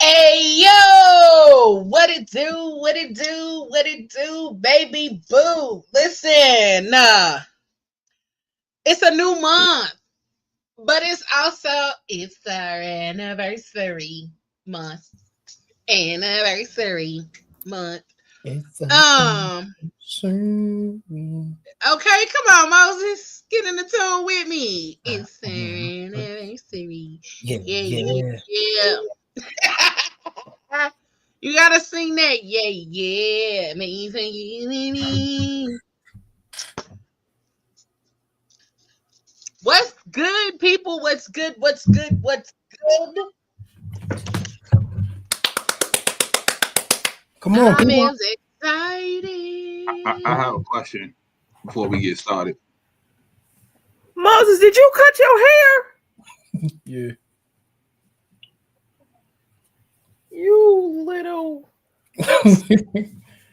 Hey yo, what it do? What it do? What it do, baby boo? Listen, it's a new month, but it's our anniversary month. Anniversary month. It's Okay, come on, Moses, get in the tune with me. It's our anniversary. Yeah. You gotta sing that, yeah. What's good, people? What's good? What's good? What's good? Come on, I'm people. excited. I have a question before we get started. Moses, did you cut your hair? Yeah. You little.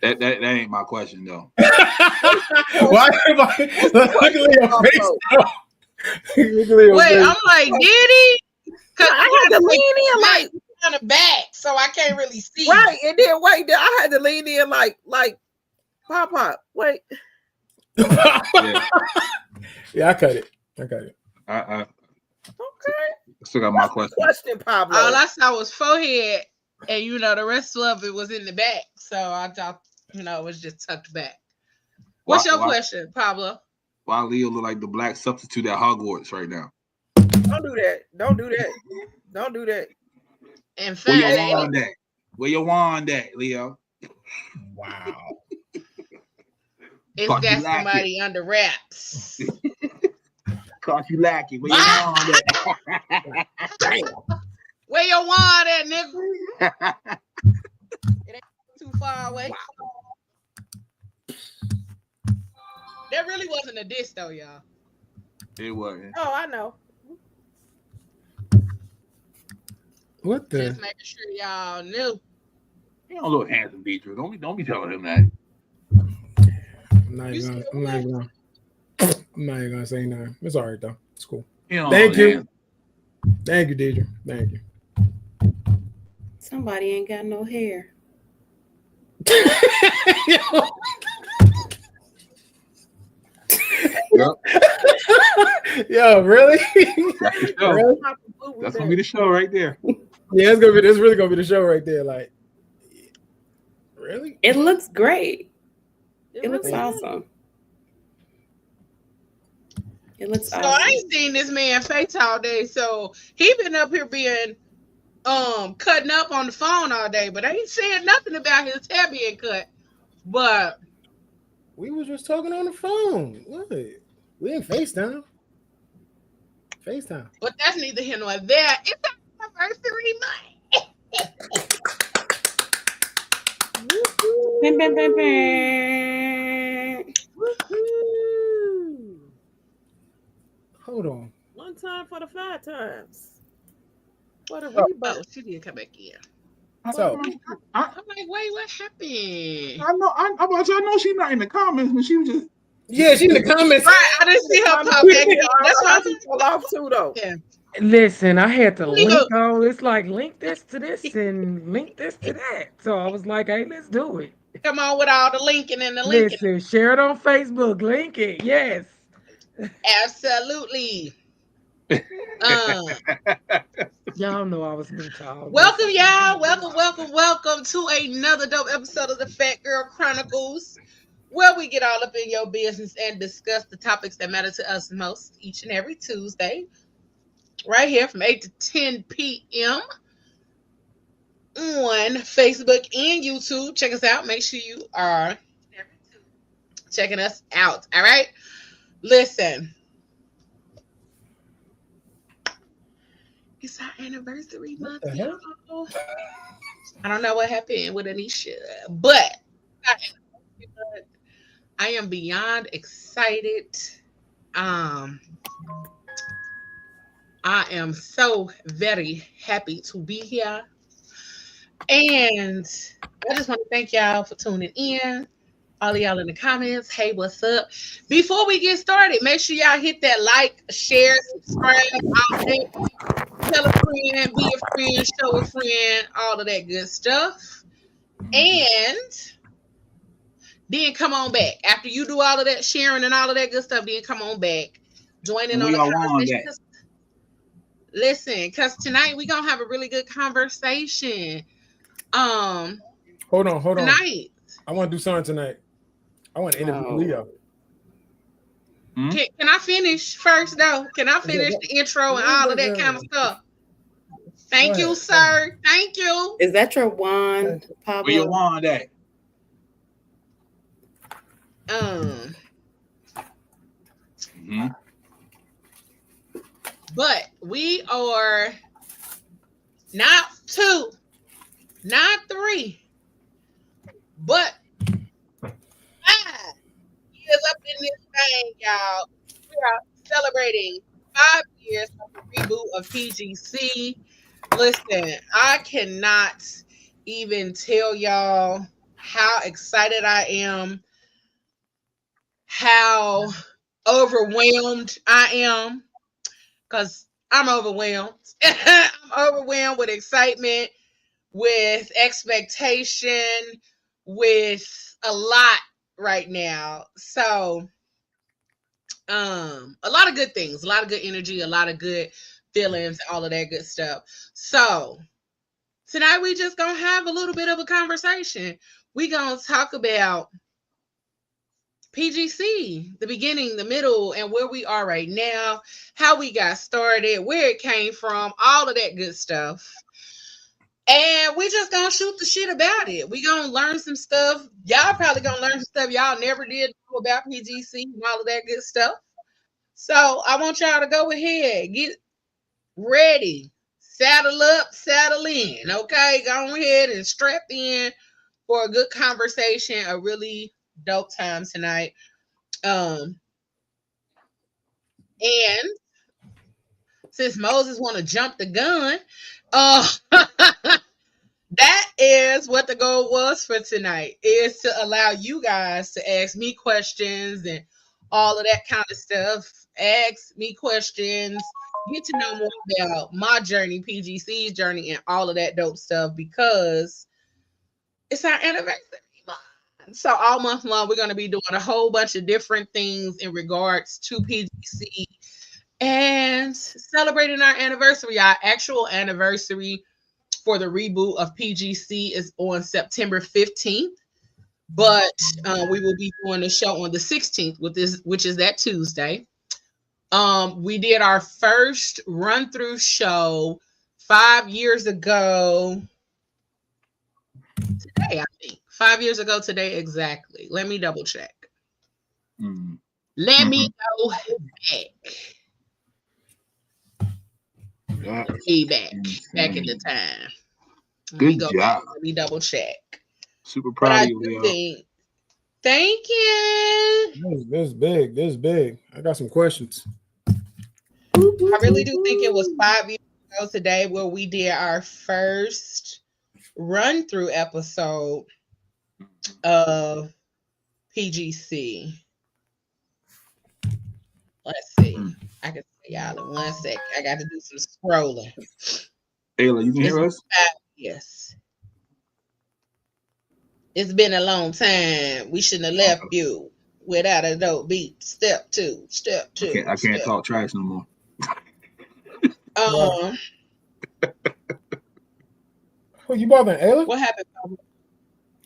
That ain't my question though. Why everybody look at your face? Wait, I'm like, did he? Cause I had to lean in like on the back, so I can't really see. Right, and then wait, I had to lean in like pop. Wait. Yeah, I cut it. Okay. I still got my question. Pablo. All I saw was forehead, and the rest of it was in the back. So I thought, it was just tucked back. What's your question, Pablo? Why Leo look like the black substitute at Hogwarts right now? Don't do that. And Where your wand at, Leo? Wow. It's got somebody under wraps. Caught you lacking. Where your wand at? Where your wand at, nigga? It ain't too far away. Wow. That really wasn't a diss, though, y'all. It wasn't. Oh, I know. What the? Just making sure y'all knew. He don't look handsome, Deidre. Don't be telling him that. I'm not even gonna say nothing. It's all right though. It's cool. Thank you. Thank you, Deidre. Thank you. Somebody ain't got no hair. Yep. Yo, really? Really? That's gonna be the show right there. Yeah, it's really gonna be the show right there. Like, really? It looks great. It looks awesome. It looks awesome. I ain't seen this man face all day, so he been up here being cutting up on the phone all day, but I ain't saying nothing about his hair being cut. But we was just talking on the phone. What? We ain't FaceTime. But that's neither here nor there. It's our anniversary month. Hold on. One time for the 5 times. What a reboot. Oh, she didn't come back in. So I'm like, wait, what happened? I know she's not in the comments, but she was just. Yeah, she in the comments. Right, I didn't see her pop back in. That's why I'm fell off too, though. Yeah. Listen, I had to link all. It's like link this to this and link this to that. So I was like, hey, let's do it. Come on with all the linking and the linking. Listen, share it on Facebook. Link it. Yes. Absolutely. Y'all know I was being tall. Welcome, y'all. Welcome to another dope episode of the Phat Girl Chronicles, where we get all up in your business and discuss the topics that matter to us most each and every Tuesday, right here from 8 to 10 p.m. on Facebook and YouTube. Check us out. Make sure you are checking us out. All right? Listen. It's our anniversary month, y'all. I don't know what happened with Anisha, but I am beyond excited. I am so very happy to be here. And I just want to thank y'all for tuning in. All of y'all in the comments, hey, what's up? Before we get started, make sure y'all hit that like, share, subscribe, all that. Tell a friend, be a friend, show a friend, all of that good stuff. And then come on back. After you do all of that sharing and all of that good stuff, then come on back. Join in on the conversation. Listen, because tonight we're going to have a really good conversation. Hold on. Tonight. I want to do something tonight. I want to interview Leo. Can I finish first, though? Can I finish the intro and all of that kind of stuff? Thank you, sir. Thank you. Is that your wand, Pablo? Where your wand at? But we are not 2, not 3, but 5 years up in this thing, y'all. We are celebrating 5 years of the reboot of PGC. Listen, I cannot even tell y'all how excited I am, how overwhelmed I am, because I'm overwhelmed. I'm overwhelmed with excitement, with expectation, with a lot right now. So, a lot of good things, a lot of good energy, a lot of good feelings, all of that good stuff. So, tonight we just gonna have a little bit of a conversation. We gonna talk about PGC, the beginning, the middle, and where we are right now, how we got started, where it came from, all of that good stuff. And we just gonna shoot the shit about it. We gonna learn some stuff. Y'all probably gonna learn some stuff y'all never did know about PGC and all of that good stuff. So I want y'all to go ahead, get ready, saddle up, saddle in. Okay, go ahead and strap in for a good conversation, a really dope time tonight. And since Moses want to jump the gun, that is what the goal was for tonight, is to allow you guys to ask me questions and all of that kind of stuff. Ask me questions, get to know more about my journey, PGC's journey, and all of that dope stuff, because it's our anniversary month. So all month long, we're going to be doing a whole bunch of different things in regards to PGC and celebrating our anniversary. Our actual anniversary for the reboot of PGC is on September 15th, but we will be doing the show on the 16th, which is that Tuesday. We did our first run-through show 5 years ago today, I think. 5 years ago today, exactly. Let me double check. Let me go back. Way back in the time. Good job. Let me double check. Super proud of you, Leo. Thank you. This is big. I got some questions. I really do think it was 5 years ago today where we did our first run-through episode of PGC. Let's see. I can see y'all in 1 second. I got to do some scrolling. Ayla, you can hear us? Yes. It's been a long time. We shouldn't have left you without a dope beat. Step two. I can't talk trash no more. Oh, you bothering Ayla? What happened?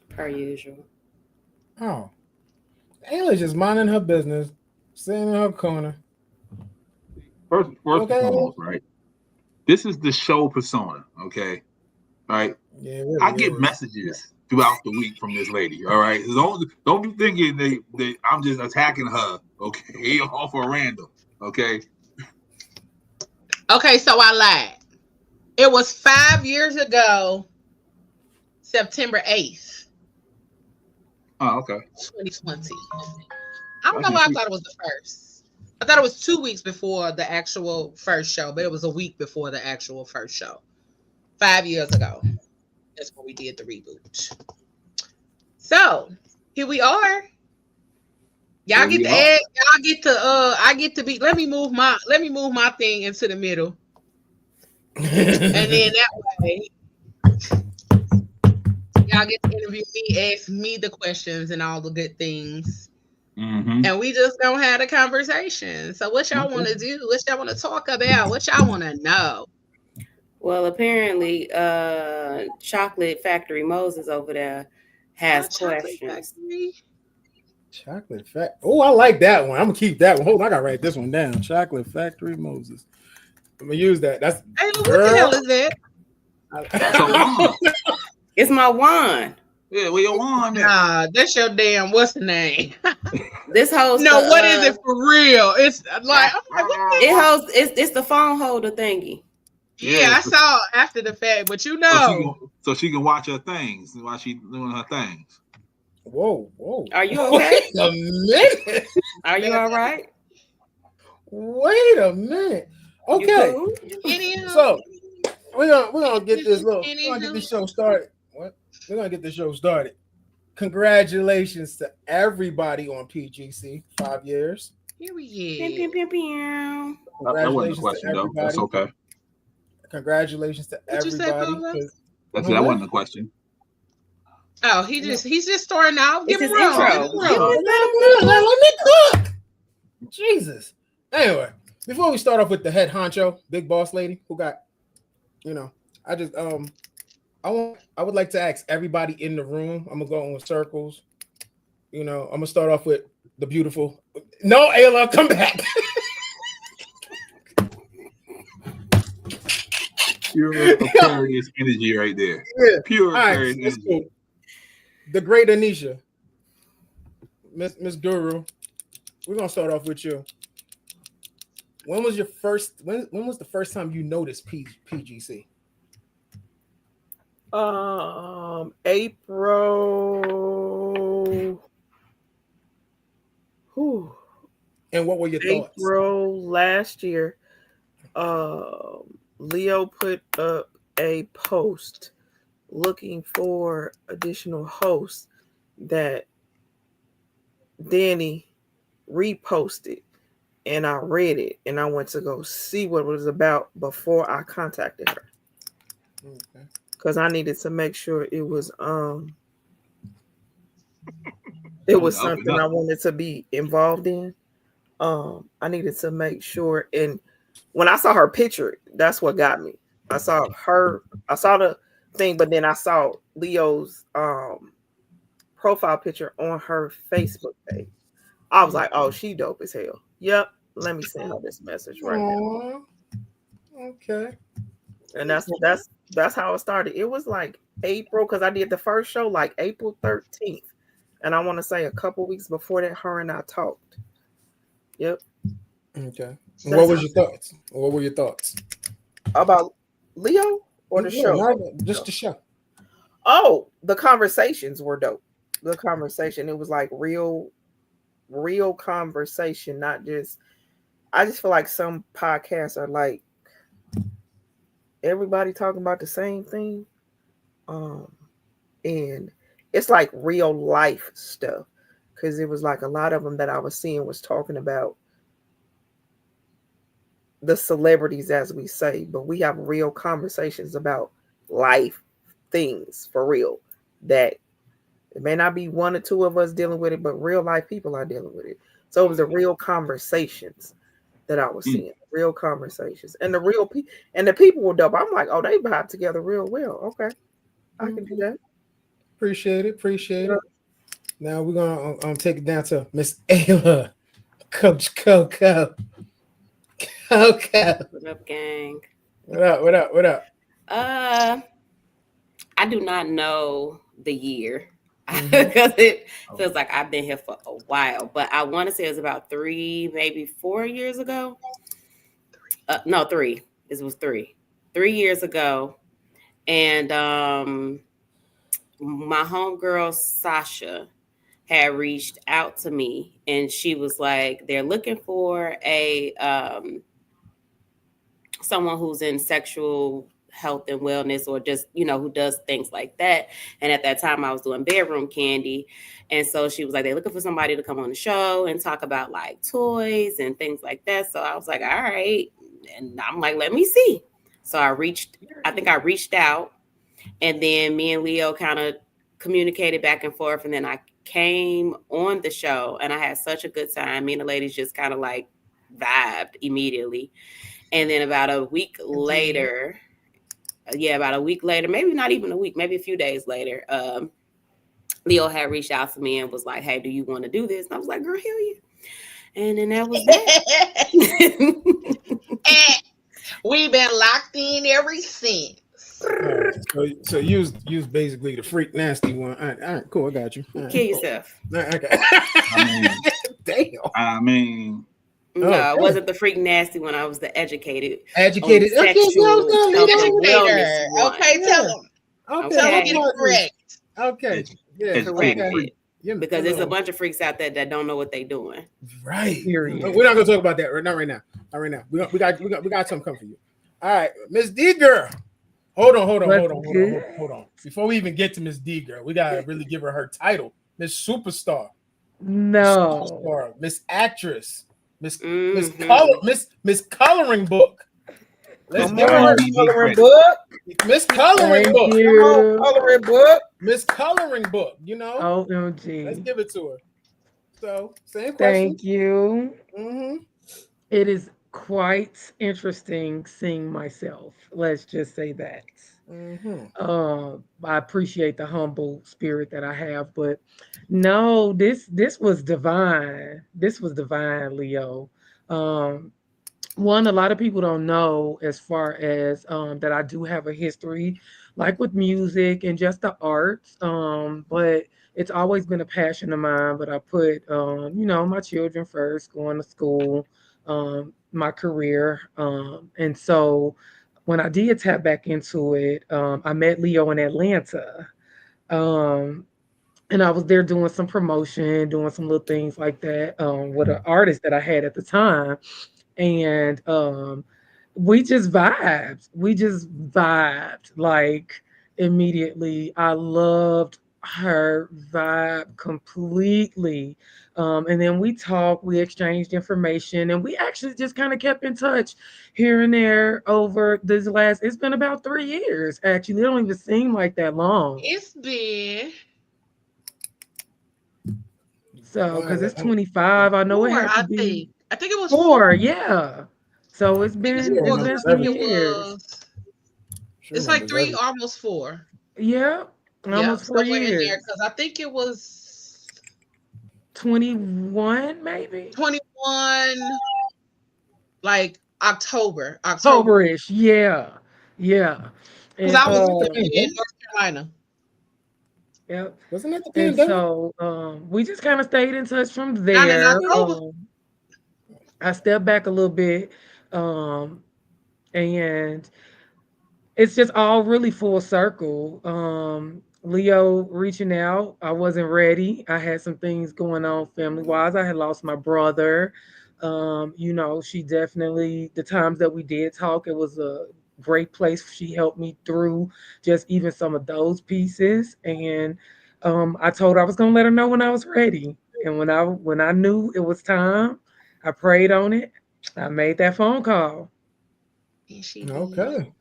Per usual. Oh. Ayla's just minding her business, sitting in her corner. First and foremost, right? This is the show persona, okay? All right? Yeah, really I get messages throughout the week from this lady, all right? Don't be thinking they I'm just attacking her, okay? Off a random, okay? Okay, so I lied. It was 5 years ago, September 8th. Oh, okay. 2020. I don't know why I thought it was the first. I thought it was 2 weeks before the actual first show, but it was a week before the actual first show. 5 years ago. That's when we did the reboot. So, Here we are. Y'all get to add. Y'all get to. I get to be. Let me move my thing into the middle, and then that way, y'all get to interview me, ask me the questions and all the good things, and we just gonna have a conversation. So, what y'all want to do? What y'all want to talk about? What y'all want to know? Well, apparently, Chocolate Factory Moses over there has questions. Chocolate Factory. Oh, I like that one. I'm gonna keep that one. Hold on, I gotta write this one down. Chocolate Factory Moses. I'm gonna use that. That's what the hell is that? It's my wine. Yeah, where your wine at? Nah, that's your damn. What's the name? This host. No, what is it for real? It's like I'm like, what it hosts. It's the phone holder thingy. Yeah, I saw after the fact, but you know, so she can watch her things while she doing her things. Whoa. Are you okay? Wait a minute. Are you all right? Wait a minute. Okay. So we're gonna get this show started. What? We're gonna get the show started. Congratulations to everybody on PGC. 5 years. Period. That wasn't a question though. That's okay. Congratulations to everybody. That wasn't a question. Oh, he's just starting out. Give him intro. Let me cook. Jesus. Anyway, before we start off with the head honcho, big boss lady, who got, I just I would like to ask everybody in the room. I'm gonna go in circles. I'm gonna start off with the beautiful. No, Ayla, come back. Pure Aquarius energy right there. Yeah. Pure Aquarius energy. Cool. The great Anisha, Miss Guru, we're gonna start off with you. When was the first time you noticed PGC? April. Whew. And what were your thoughts? April last year. Leo put up a post looking for additional hosts that Danny reposted, and I read it, and I went to go see what it was about before I contacted her. Okay. Because I needed to make sure it was something I wanted to be involved in. I needed to make sure, and when I saw her picture, that's what got me. I saw the thing, but then I saw Leo's profile picture on her Facebook page. I was like, oh, she dope as hell. Yep, let me send her this message right now. Okay. And that's how it started. It was like April, because I did the first show like April 13th. And I want to say a couple weeks before that, her and I talked. Yep. Okay. What were your thoughts? About Leo or the show? Just the show. Oh, the conversations were dope. The conversation, it was like real conversation, not just. I just feel like some podcasts are like everybody talking about the same thing, and it's like real life stuff, because it was like a lot of them that I was seeing was talking about the celebrities, as we say, but we have real conversations about life things for real, that it may not be one or two of us dealing with it, but real life people are dealing with it. So it was the real conversations that I was seeing, real conversations, and the real people, and the people were dope. I'm like, oh, they vibe together real well. Okay, I can do that. Appreciate it. Now we're gonna take it down to Miss Ayla, Coach Coco. Okay. What up, gang? What up? I do not know the year because it feels like I've been here for a while, but I want to say it was about 3, maybe 4 years ago. No, 3. It was 3 years ago. And my homegirl Sasha had reached out to me, and she was like, they're looking for a someone who's in sexual health and wellness, or just, who does things like that. And at that time I was doing bedroom candy. And so she was like, they're looking for somebody to come on the show and talk about like toys and things like that. So I was like, all right. And I'm like, let me see. So I think I reached out, and then me and Leo kind of communicated back and forth. And then I came on the show and I had such a good time. Me and the ladies just kind of like vibed immediately. And then about a week later, maybe not even a week, maybe a few days later, Leo had reached out to me and was like, hey, do you want to do this? And I was like, girl, hell yeah. And then that was that. We've been locked in ever since. So use basically the freak nasty one. All right, cool. I got you. Right, kill yourself. All right, okay. Damn. No, I wasn't the freak nasty one. I was the educated. Okay, sexual okay, tell them. Okay, tell them get correct. Okay, yeah, correct. Because there's a bunch of freaks out there that don't know what they're doing. Right. We're not gonna talk about that. Not right now. Not right now. We got something coming for you. All right, Miss D girl. Hold on. Before we even get to Miss D girl, we gotta really give her title, Miss Superstar. No. Superstar, Miss Actress, Miss Coloring Book. Let's give her Coloring Book. Miss Coloring Book. Coloring Book. Miss Coloring Book. OMG. Let's give it to her. So, same question. Thank you. Mm-hmm. It is quite interesting seeing myself. Let's just say that. Mm-hmm. I appreciate the humble spirit that I have, but no, this was divine. This was divine, Leo. One, a lot of people don't know as far as that I do have a history, like with music and just the arts. But it's always been a passion of mine. But I put, my children first, going to school, my career. And so when I did tap back into it, I met Leo in Atlanta. And I was there doing some promotion, doing some little things like that with an artist that I had at the time. And we just vibed. Like immediately. I loved her vibe completely. And then we talked, we exchanged information, and we actually just kind of kept in touch here and there over it's been about 3 years, actually. It don't even seem like that long. It's been. So, because it's 25, I know 4, it had to be. I think it was 4, yeah. So it's been some years. It's like 3, almost 4. Yeah, almost 4 years. Because I think it was 21, maybe 21, like October-ish. Yeah. Because I was in North Carolina. Yep. Wasn't that the pandemic? And so we just kind of stayed in touch from there. I stepped back a little bit, and it's just all really full circle. Leo reaching out, I wasn't ready. I had some things going on family-wise. I had lost my brother. She definitely, the times that we did talk, it was a great place. She helped me through just even some of those pieces. And I told her I was going to let her know when I was ready. And when I knew it was time, I prayed on it. I made that phone call. Okay.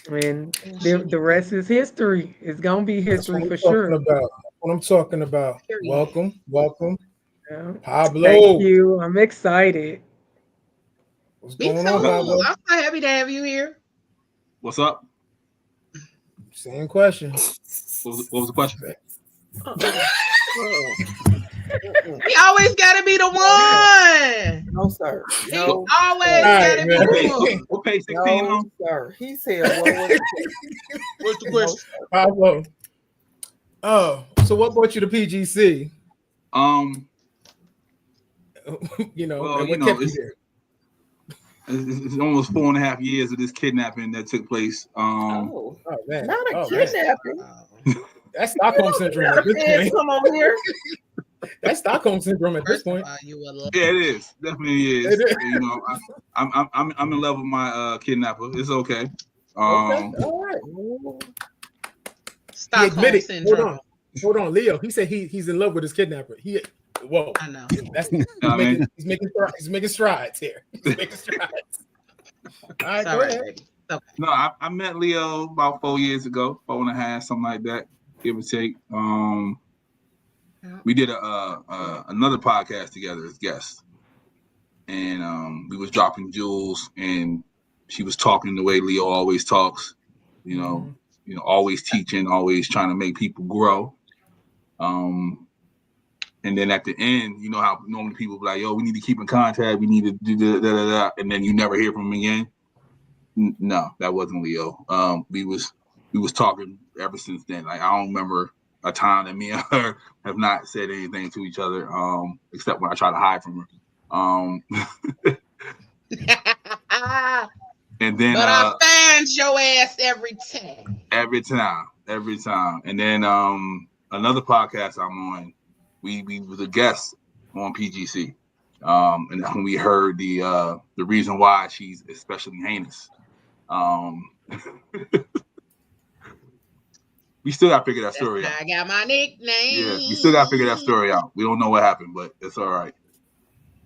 And the rest is history. It's going to be history for sure. What I'm talking about. Welcome. Yeah. Pablo. Thank you. I'm excited. What's going on, Pablo? I'm so happy to have you here. What's up? Same question. What was the question? He always got to be the one. No, sir. He always got to be the one. What page 16 no, on? Sir. He said, what's the question? Pablo. Oh, so what brought you to PGC? It's almost 4.5 years of this kidnapping that took place. Man. Not a kidnapping. That's Stockholm syndrome at this point. Come on here. That's Stockholm syndrome at this point. Yeah, it is. Definitely is. I'm in love with my kidnapper. It's okay. All right. He Stockholm admitted. syndrome. Hold on, Leo. He said he's in love with his kidnapper. Whoa. I know. He's making strides here. He's making strides. All right, Sorry, go ahead. baby. Okay. No, I met Leo about 4 years ago, 4.5, something like that, give or take. We did another podcast together as guests, and we was dropping jewels, and she was talking the way Leo always talks, always teaching, always trying to make people grow. And then at the end, you know how normally people be like, "Yo, we need to keep in contact. We need to do da," and then you never hear from them again. No, that wasn't Leo. We was talking ever since then. Like, I don't remember a time that me and her have not said anything to each other, except when I try to hide from her. And then, but I find your ass every time. Every time. And then another podcast I'm on, we was a guest on PGC, and when we heard the reason why she's especially heinous. We still gotta figure that story out. I got my nickname. Yeah, we still gotta figure that story out. We don't know what happened, but it's all right.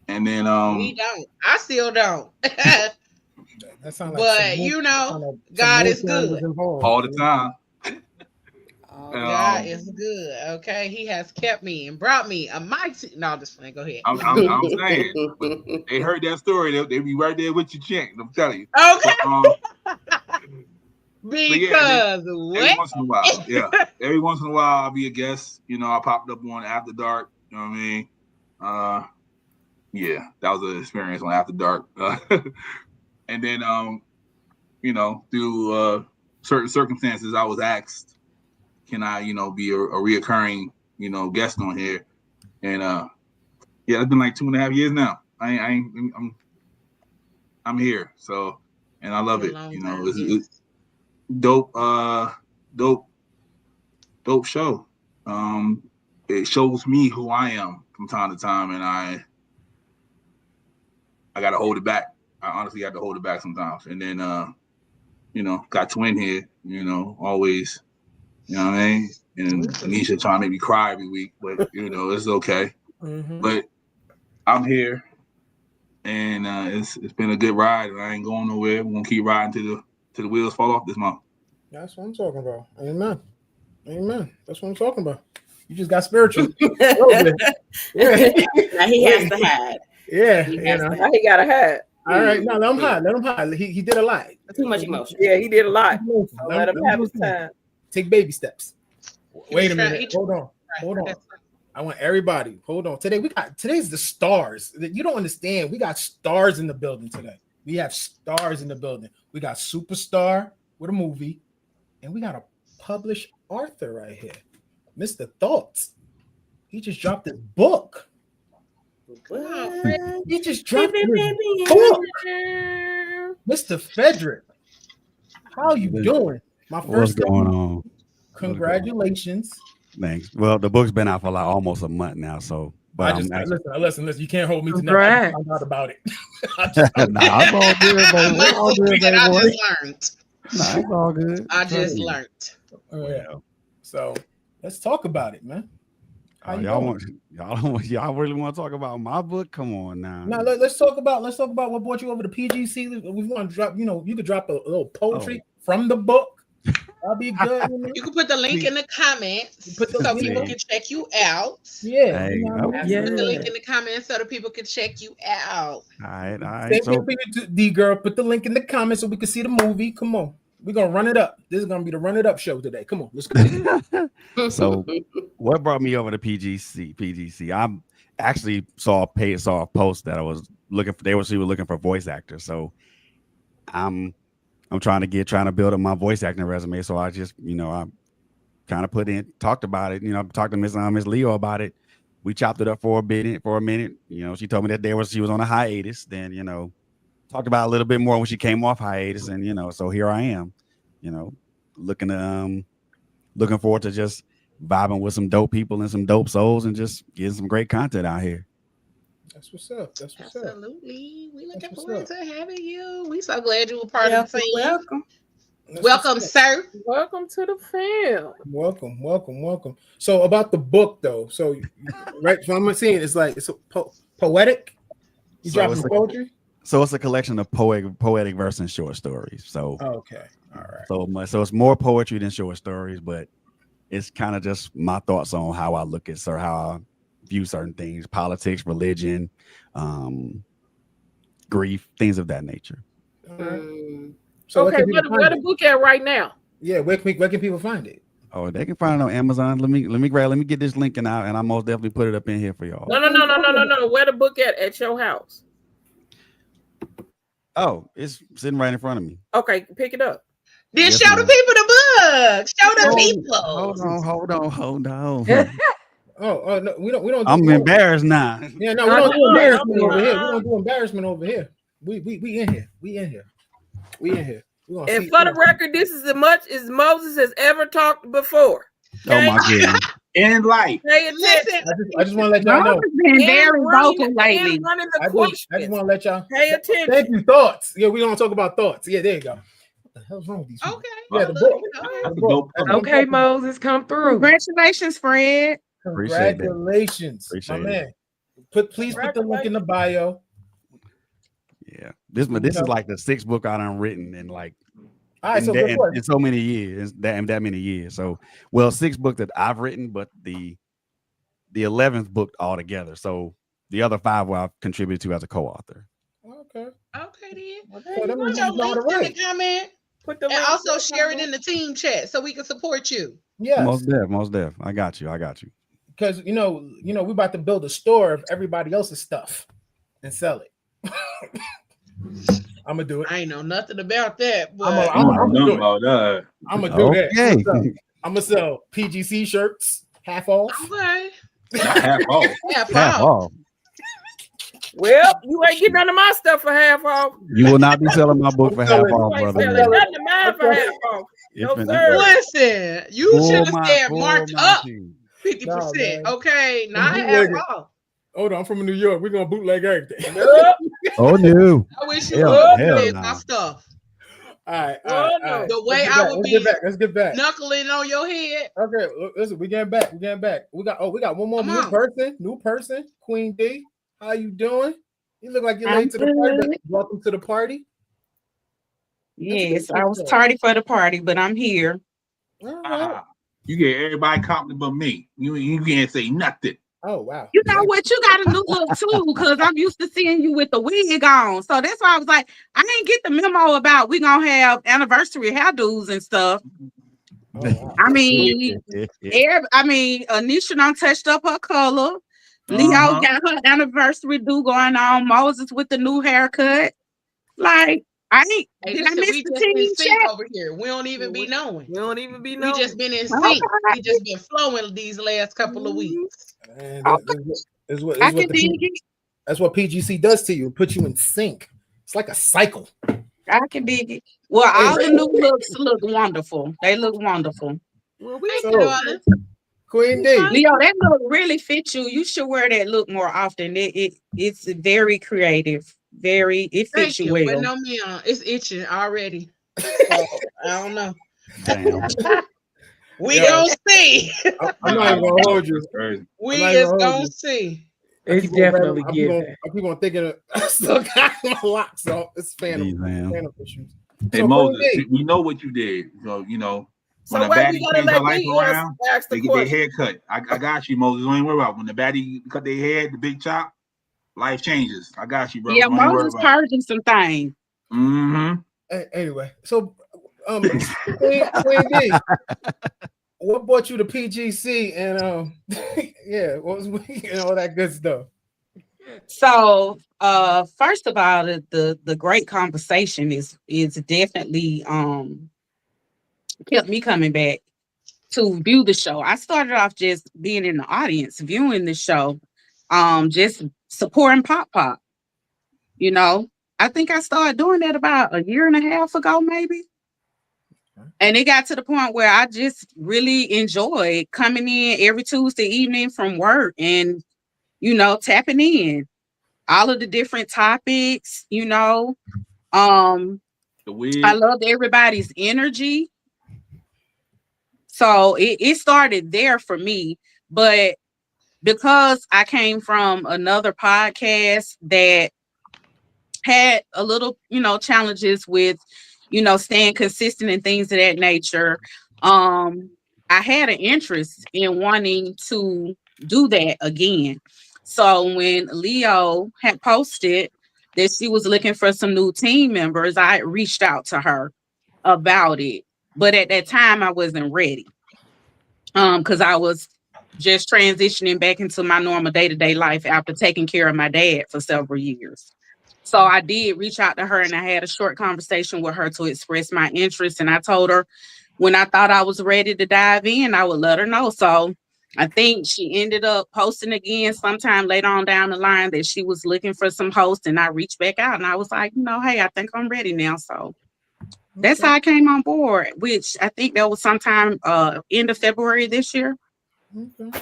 And then we don't. I still don't. That sounds like but God is good all the time. God is good. Okay, He has kept me and brought me a mighty. No, just playing. Go ahead. I'm saying, they heard that story. They be right there with your chick. I'm telling you. Okay. But, because every once in a while, every once in a while, I'll be a guest. I popped up on After Dark. You know what I mean? That was an experience on After Dark. And then, through certain circumstances, I was asked, can I, be a reoccurring, guest on here? And it's been like 2.5 years now. I'm here. So, and I love it. It's dope show. It shows me who I am from time to time, and I gotta hold it back. I honestly got to hold it back sometimes. And then got Twin here, always, you know what I mean? And Anisha trying to make me cry every week, but it's okay. Mm-hmm. But I'm here, and it's been a good ride, and I ain't going nowhere. We're gonna keep riding till the wheels fall off this month. That's what I'm talking about. Amen. That's what I'm talking about. You just got spiritual. Now he has to hide. Yeah, now he got a hat. All right, no, let him hide. Let him hide. He did a lot. Too much emotion. Yeah, he did a lot. Let him have his time. Take baby steps. Wait a minute. Hold on. I want everybody. Hold on. Today's the stars. You don't understand. We got stars in the building today. We have stars in the building. We got Superstar with a movie, and we got a published author right here, Mr. Thoughts. He just dropped his book. What? He just dropped his book. Mr. Frederick, how you doing? My first. What's going on? Congratulations. Thanks. Well, the book's been out for like almost a month now, so. But listen. You can't hold me to nothing. I found out about it. It's all good, baby. It's all good, baby. I just learned. Nah, it's all good. I just learned. Oh yeah. So let's talk about it, man. Y'all really want to talk about my book? Come on now. Now let's talk about what brought you over to PGC. We want to drop. You could drop a little poetry from the book. That'll be good. You can put the link in the comments so people can check you out. Yeah. Put the link in the comments so the people can check you out. All right. D-Girl, put the link in the comments so we can see the movie. Come on. We're going to run it up. This is going to be the run it up show today. Come on. Let's go. So what brought me over to PGC? I actually saw a post that I was looking for. She was looking for voice actors. So I'm trying to build up my voice acting resume. So I just, I kind of talked about it, talked to Miss Leo about it. We chopped it up for a minute. She told me that she was on a hiatus. Then, talked about it a little bit more when she came off hiatus. And, so here I am, looking forward to just vibing with some dope people and some dope souls and just getting some great content out here. That's what's up. Absolutely. We looking forward to having you. We so glad you were part of the team. Welcome. Welcome, sir. Welcome to the fam. Welcome. So about the book though, so right, so I'm seeing it's like it's poetic. You So dropping it's poetry? So it's a collection of poetic verse and short stories. So Okay, all right. So it's more poetry than short stories, but it's kind of just my thoughts on how I look at how I view certain things, politics, religion, grief, things of that nature. All right. Mm. So Okay, where the book at right now? Yeah, where can people find it? Oh, they can find it on Amazon. Let me get this link out, and I most definitely put it up in here for y'all. No. Where the book at your house? Oh, it's sitting right in front of me. Okay, pick it up. Then Yes, show ma'am. the people the book. Show the people. Hold on. Oh no, we don't. I'm embarrassed now. Yeah, no, we don't do embarrassment over here. We don't do embarrassment over here. We in here. We in here. And for the record, this is as much as Moses has ever talked before. Okay? Oh my goodness. In life. Pay attention. I just want to let y'all know. Moses been very vocal lately. I just want to let y'all pay attention. Thank you. Thoughts. Yeah, we're gonna talk about thoughts. Yeah, there you go. What the hell's wrong with these people? Okay. Yeah, the book. Okay, Moses, come through. Congratulations, Fred. Congratulations, Appreciate my it. man. Please put the link in the bio. Yeah, this is like the 6th book I done written in like all right, in so many years, that many years. So 6th book that I've written, but the 11th book altogether. So the other 5 I've contributed to as a co-author. Okay then. So that means Put your you know links the in right. the comment. And also share it in the team chat so we can support you. Yes. Most def. I got you. Because you know, we're about to build a store of everybody else's stuff and sell it. I'm gonna do it. I ain't know nothing about that, but I'm gonna do it. That. I'm gonna do that. Okay. I'm gonna sell PGC shirts half off. Okay. Not half off. Half off. Well, you ain't getting none of my stuff for half off. You will not be selling my book for half off, You ain't brother. selling nothing of mine for half off. No, sir. Listen, you should have said marked up 50%. No, okay, not half off. Hold on, I'm from New York. We're gonna bootleg everything. Oh no. I wish you would bootleg my stuff. All right. The way I would be let's get back. knuckling on your head. Okay, listen, we getting back. We got one more new person. Queen D, how you doing? You look like you're late to the party. But welcome to the party. Yes, I was tardy for the party, but I'm here. You get everybody compliment but me. You can't say nothing. Oh wow. You know what? You got a new look too, because I'm used to seeing you with the wig on. So that's why I was like, I didn't get the memo about we gonna have anniversary hairdos and stuff. Oh, wow. I mean, Anisha done touched up her color. Leo got her anniversary do going on. Moses with the new haircut. Like, did I miss the team chat over here? We don't even be knowing. We don't even be knowing. We just been in sync. We just been flowing these last couple of weeks. And that's what PGC does to you. It puts you in sync. It's like a cycle. I can dig it. Well, all the new looks look wonderful. They look wonderful. Well, Queen D. Leo, that look really fits you. You should wear that look more often. It's very creative. It fits you well. But no, it's itching already. So, I don't know. Damn. We gonna see. I'm not even gonna hold you. We just gonna see. It's definitely giving. People are thinking I still got my lock, so it's phantom issues. Hey, Moses, we know what you did. So when the baddie changed her life around, they get their hair cut. I got you, Moses. Don't even worry about it. When the baddie cut their hair, the big chop, life changes. I got you, bro. Yeah, Moses purging some things. Anyway, so Queen D, what brought you to PGC and what was all that good stuff? So first of all, the great conversation is definitely kept me coming back to view the show. I started off just being in the audience, viewing the show, just supporting Pop. I think I started doing that about a year and a half ago, maybe. And it got to the point where I just really enjoyed coming in every Tuesday evening from work and, tapping in all of the different topics, The wig. I loved everybody's energy. So it started there for me. But because I came from another podcast that had a little, challenges with, staying consistent and things of that nature, I had an interest in wanting to do that again. So when Leo had posted that she was looking for some new team members, I reached out to her about it. But at that time, I wasn't ready because I was just transitioning back into my normal day-to-day life after taking care of my dad for several years. So I did reach out to her and I had a short conversation with her to express my interest. And I told her when I thought I was ready to dive in, I would let her know. So I think she ended up posting again sometime later on down the line that she was looking for some hosts. And I reached back out and I was like, hey, I think I'm ready now. So that's how I came on board, which I think that was sometime end of February this year. Okay.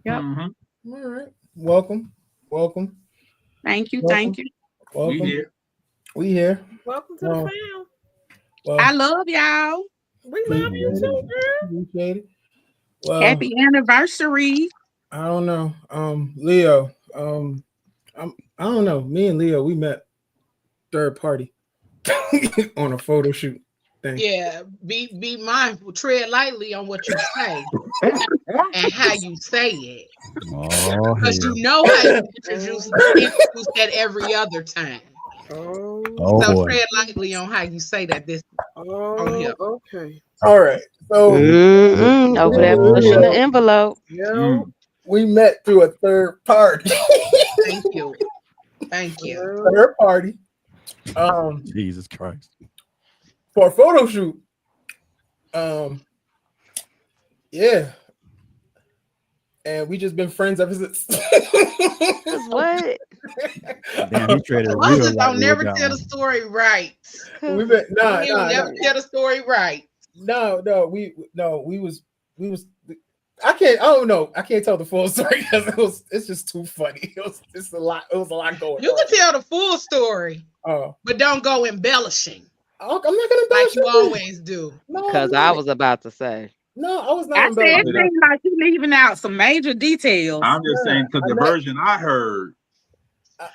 Yep. Mm-hmm. All right. Welcome. Thank you. Welcome. Thank you. Welcome. We here. Welcome to the fam. Well, I love y'all. We love you too, girl. Appreciate it. Well, Happy anniversary. I don't know. Leo. I don't know. Me and Leo, we met third party on a photo shoot thing. Yeah, be mindful. Tread lightly on what you say and how you say it. Oh, Because hell. you know how you introduce that every other time. Oh, So boy. tread lightly on how you say that this on here. Okay. All right. So Over there pushing the envelope. Yeah. we met through a third party. Thank you. Third party. Jesus Christ. For a photo shoot. Yeah. And we just been friends ever since. What? Damn, he traded Moses don't never tell the story right. We been never tell the story right. We was I don't know. I can't tell the full story because it's just too funny. It was a lot going You on. can tell the full story, but don't go embellishing. I'm not gonna embellish like you always do. Because I was about to say. No, I was not. I said it seemed like you leaving out some major details. I'm just saying because the version I heard.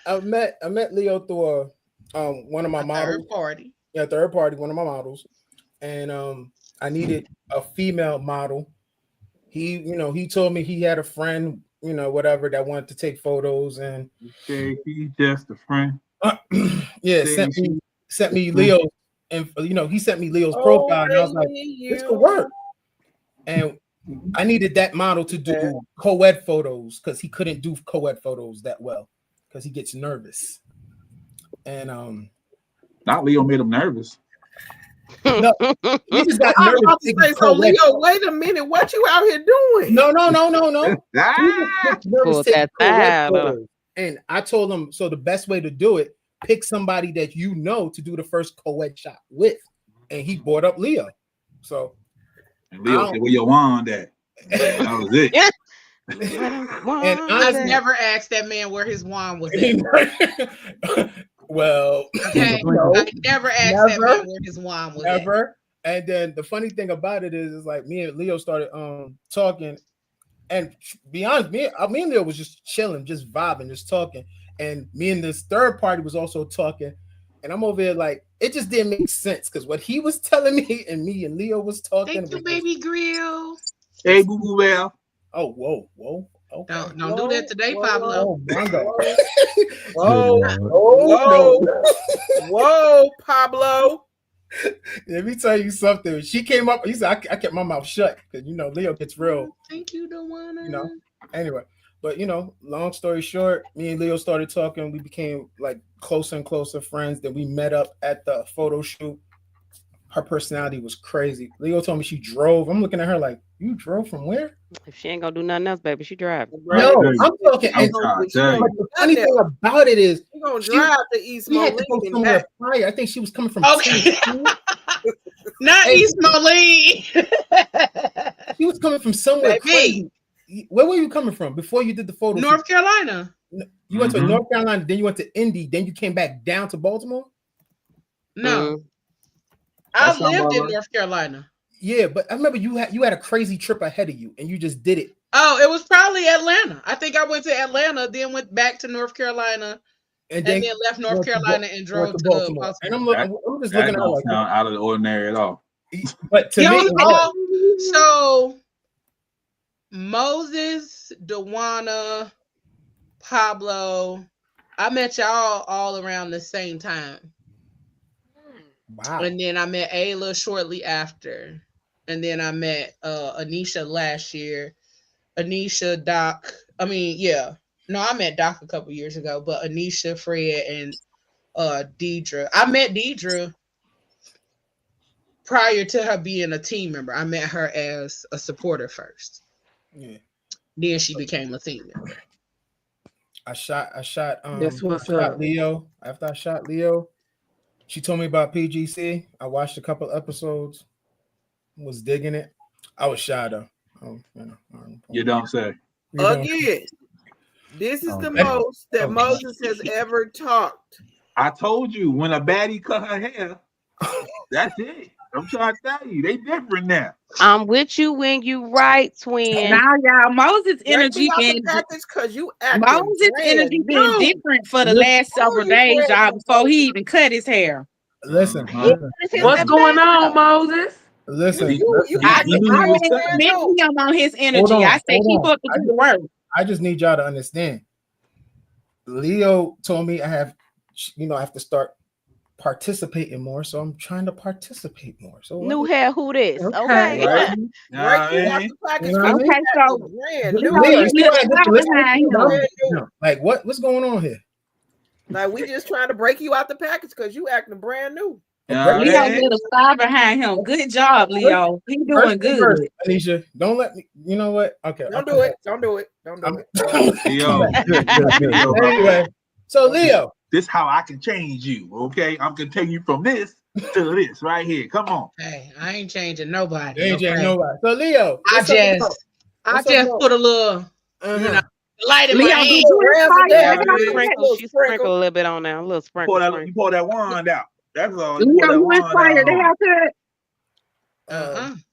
I met Leo through one of my models. Third party. Yeah, third party, one of my models. And I needed a female model. He told me he had a friend, whatever, that wanted to take photos and he's just a friend. Yeah, sent me Leo and he sent me Leo's profile and I was like, this could work. And I needed that model to do co-ed photos because he couldn't do co-ed photos that well because he gets nervous. And not Leo made him nervous. No, he just got nervous. So Leo, wait a minute, what you out here doing? No. And I told him, so the best way to do it, pick somebody that to do the first co-ed shot with, and he brought up Leo. So. And Leo said, where your wand at? That was it. And I've never asked that man where his wand was at. Well, okay. I never asked that man where his wand was at. And then the funny thing about it is like me and Leo started talking, and to be honest, me and Leo was just chilling, just vibing, just talking. And me and this third party was also talking. And I'm over here like, it just didn't make sense because what he was telling me and me and Leo was talking. Thank you, baby grill. Hey, boo boo bell. Oh, whoa. Okay. Don't do that today, Pablo. Whoa, Pablo. Let me tell you something. She came up. He said, I kept my mouth shut because Leo gets real. Thank you, Dewana. Anyway. But long story short, me and Leo started talking. We became like closer and closer friends. Then we met up at the photo shoot. Her personality was crazy. Leo told me she drove. I'm looking at her like, you drove from where? If she ain't gonna do nothing else, baby, she drive. No, I'm talking. The funny thing about it is, she's gonna drive to East Moline. Had to go somewhere prior. I think she was coming from. Not East Moline. She was coming from somewhere crazy. Where were you coming from before you did the photo? North Carolina. You went to North Carolina, then you went to Indy, then you came back down to Baltimore? No. I lived in North Carolina. Yeah, but I remember you had a crazy trip ahead of you, and you just did it. Oh, it was probably Atlanta. I think I went to Atlanta, then went back to North Carolina, and then left North Carolina and drove to Baltimore. And I'm just looking at like sound out of the ordinary at all. But to me, so Moses, Dewana, Pablo, I met y'all all around the same time. Wow. And then I met Ayla shortly after. And then I met Anisha last year. Anisha, Doc. I met Doc a couple years ago, but Anisha, Fred, and Deidre. I met Deidre prior to her being a team member. I met her as a supporter first. Yeah. Then she became a team member. I shot That's what's up. Leo. After I shot Leo, she told me about PGC. I watched a couple episodes, was digging it. I was shy though. You don't say. Again, this is the most that Moses has ever talked. I told you when a baddie cut her hair, that's it. I'm trying to tell you, they different now. I'm with you when you right, twin. Now, y'all, Moses' energy been because you Moses' energy been different for the last several days, y'all, before he even cut his hair. Listen, what's going on, Moses? Listen, I commend him on his energy. I say keep up the good work. I just need y'all to understand. Leo told me I have to start participating more, so I'm trying to participate more. So new hair, who this? Okay. Right. Like what's going on here? Like we just trying to break you out the package because you acting brand new. Leo did a star behind him. Good job, Leo. He doing good. Anisha, don't let me. You know what? Okay. Don't do it. Anyway, so Leo, this is how I can change you. Okay, I'm gonna take you from this to this right here. Come on. Hey, I ain't changing nobody. So Leo, I just put a little, light in Leo, my hand. She sprinkle a little bit on there. A little sprinkle. You pour that wand out. That's all. Leo, you inspired the haircut.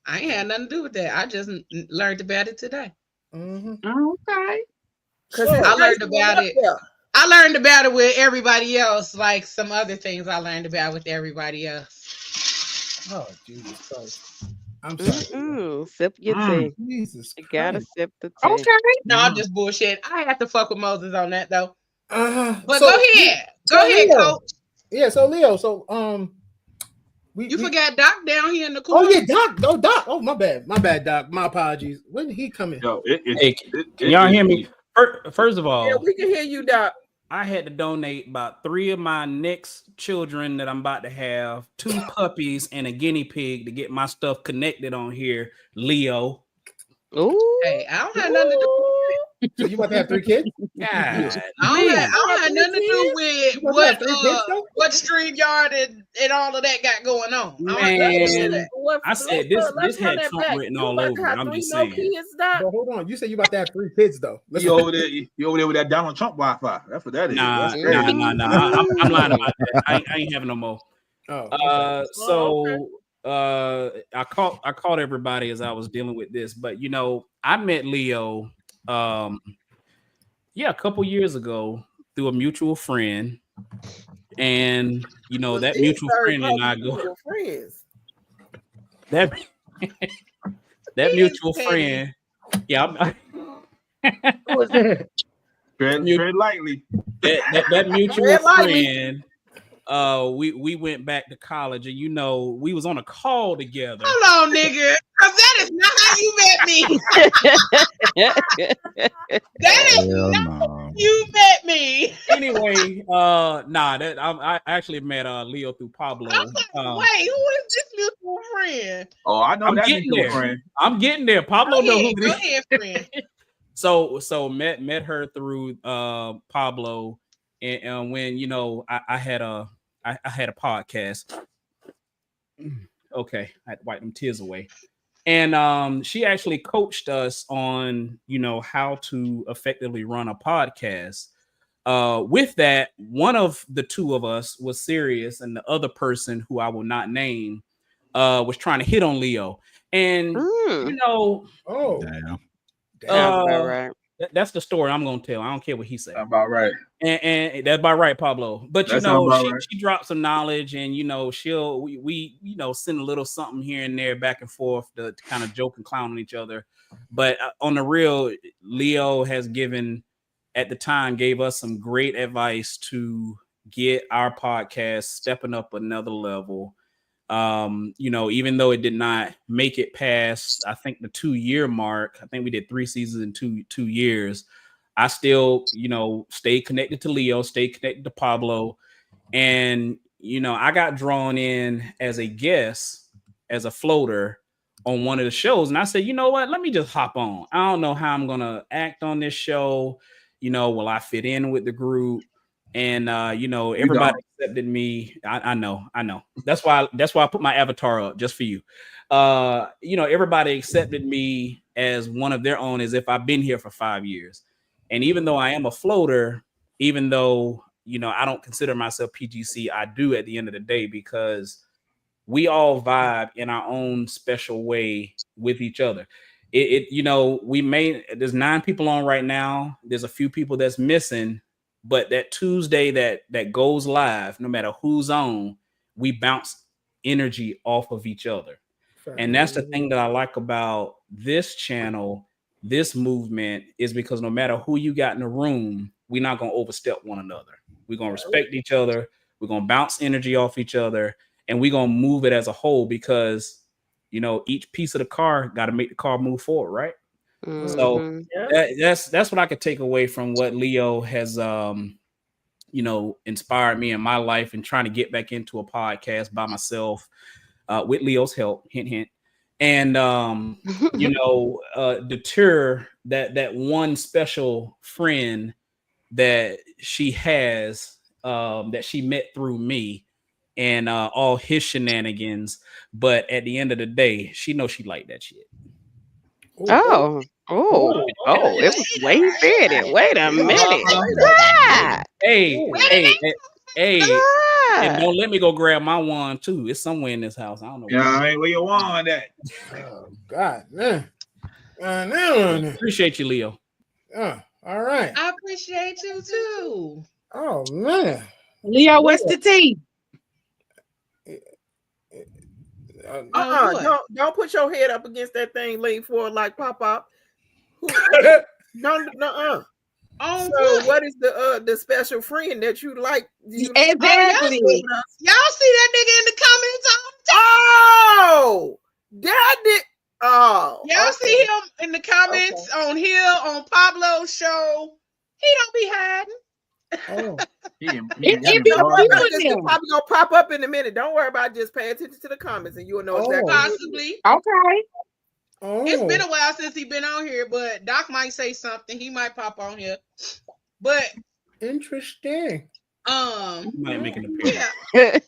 I ain't had nothing to do with that. I just learned about it today. Okay. Because I learned about it. I learned about it with everybody else, like some other things I learned about with everybody else. Oh, Jesus Christ. I'm sorry. Sip your tea. Jesus you gotta sip the tea. Okay. No, I'm just bullshit. I have to fuck with Moses on that though. But so, go ahead, Coach. Yeah, so Leo, you forgot Doc down here in the corner. Oh yeah, Doc. Oh, my bad, Doc. My apologies. When did he come in? Can y'all hear me? First of all, yeah, we can hear you, Doc. I had to donate about 3 of my next children that I'm about to have, 2 puppies and a guinea pig to get my stuff connected on here. Leo. Ooh. Hey, I don't have nothing to do. So you about to have 3 kids? God, I don't have nothing to do with what StreamYard and all of that got going on. Man, I said this had Trump written all over it. I'm just saying. But hold on, you said you about to have 3 kids though. You over there with that Donald Trump Wi-Fi. That's what that is. Nah. I'm lying about that. I ain't having no more. I caught everybody as I was dealing with this, but I met Leo a couple years ago through a mutual friend, and that mutual friend and I go that mutual friend. Yeah, who was that? Tread lightly. That mutual friend. We went back to college, and we was on a call together. Hold on, nigga, because that is not how you met me. That is not how you met me. Anyway, I actually met Leo through Pablo. Wait, who is this mutual friend? Oh, I know that mutual friend. I'm getting there. Pablo know who Go ahead, friend. So met her through Pablo. And when I had a podcast. Okay, I had to wipe them tears away. And she actually coached us on how to effectively run a podcast. With that, one of the 2 of us was serious, and the other person, who I will not name, was trying to hit on Leo. And you know, Damn. Sounds about right. That's the story I'm gonna tell. I don't care what he said. About right. And that's about right, Pablo. But you That know, sounds about right. she dropped some knowledge, and you know, we you know, send a little something here and there back and forth to kind of joke and clown on each other. But on the real, Leo has gave us some great advice to get our podcast stepping up another level. You know, even though it did not make it past, I think, the 2-year mark. I think we did 3 seasons in 2 years. I still, you know, stayed connected to Leo, stayed connected to Pablo. And, you know, I got drawn in as a guest, as a floater on one of the shows. And I said, you know what? Let me just hop on. I don't know how I'm going to act on this show. You know, will I fit in with the group? And, you know, everybody accepted me. I know. That's why I put my avatar up just for you. You know, everybody accepted me as one of their own, as if I've been here for 5 years. And even though I am a floater, even though, you know, I don't consider myself PGC, I do at the end of the day, because we all vibe in our own special way with each other. You know, there's 9 people on right now. There's a few people that's missing, but that Tuesday that goes live, no matter who's on, we bounce energy off of each other. And that's the thing that I like about this channel, this movement, is because no matter who you got in the room, we're not going to overstep one another. We're going to respect each other. We're going to bounce energy off each other, and we're going to move it as a whole, because, you know, each piece of the car got to make the car move forward, right? So that's what I could take away from what Leo has, you know, inspired me in my life, and trying to get back into a podcast by myself, with Leo's help, hint, hint. And, you know, deter that one special friend that she has, that she met through me, and all his shenanigans. But at the end of the day, she knows she liked that shit. Oh, it was way fitted. Wait a minute. Hey, and don't let me go grab my wand too. It's somewhere in this house. I don't know. Yeah, where your wand at? Oh God, man. Appreciate you, Leo. All right. I appreciate you too. Oh man, Leo, what's the tea? Don't put your head up against that thing, lean forward like Pop. No. So what is the special friend that you like? Exactly. Y'all see that nigga in the comments all the time? Oh, that did. Oh, y'all see him in the comments on here on Pablo's show. He don't be hiding. Oh, it's probably gonna pop up in a minute. Don't worry about it. Just pay attention to the comments, and you will know exactly. Possibly. Okay. Oh. It's been a while since he's been on here, but Doc might say something. He might pop on here. But interesting. He might make an appearance. Yeah.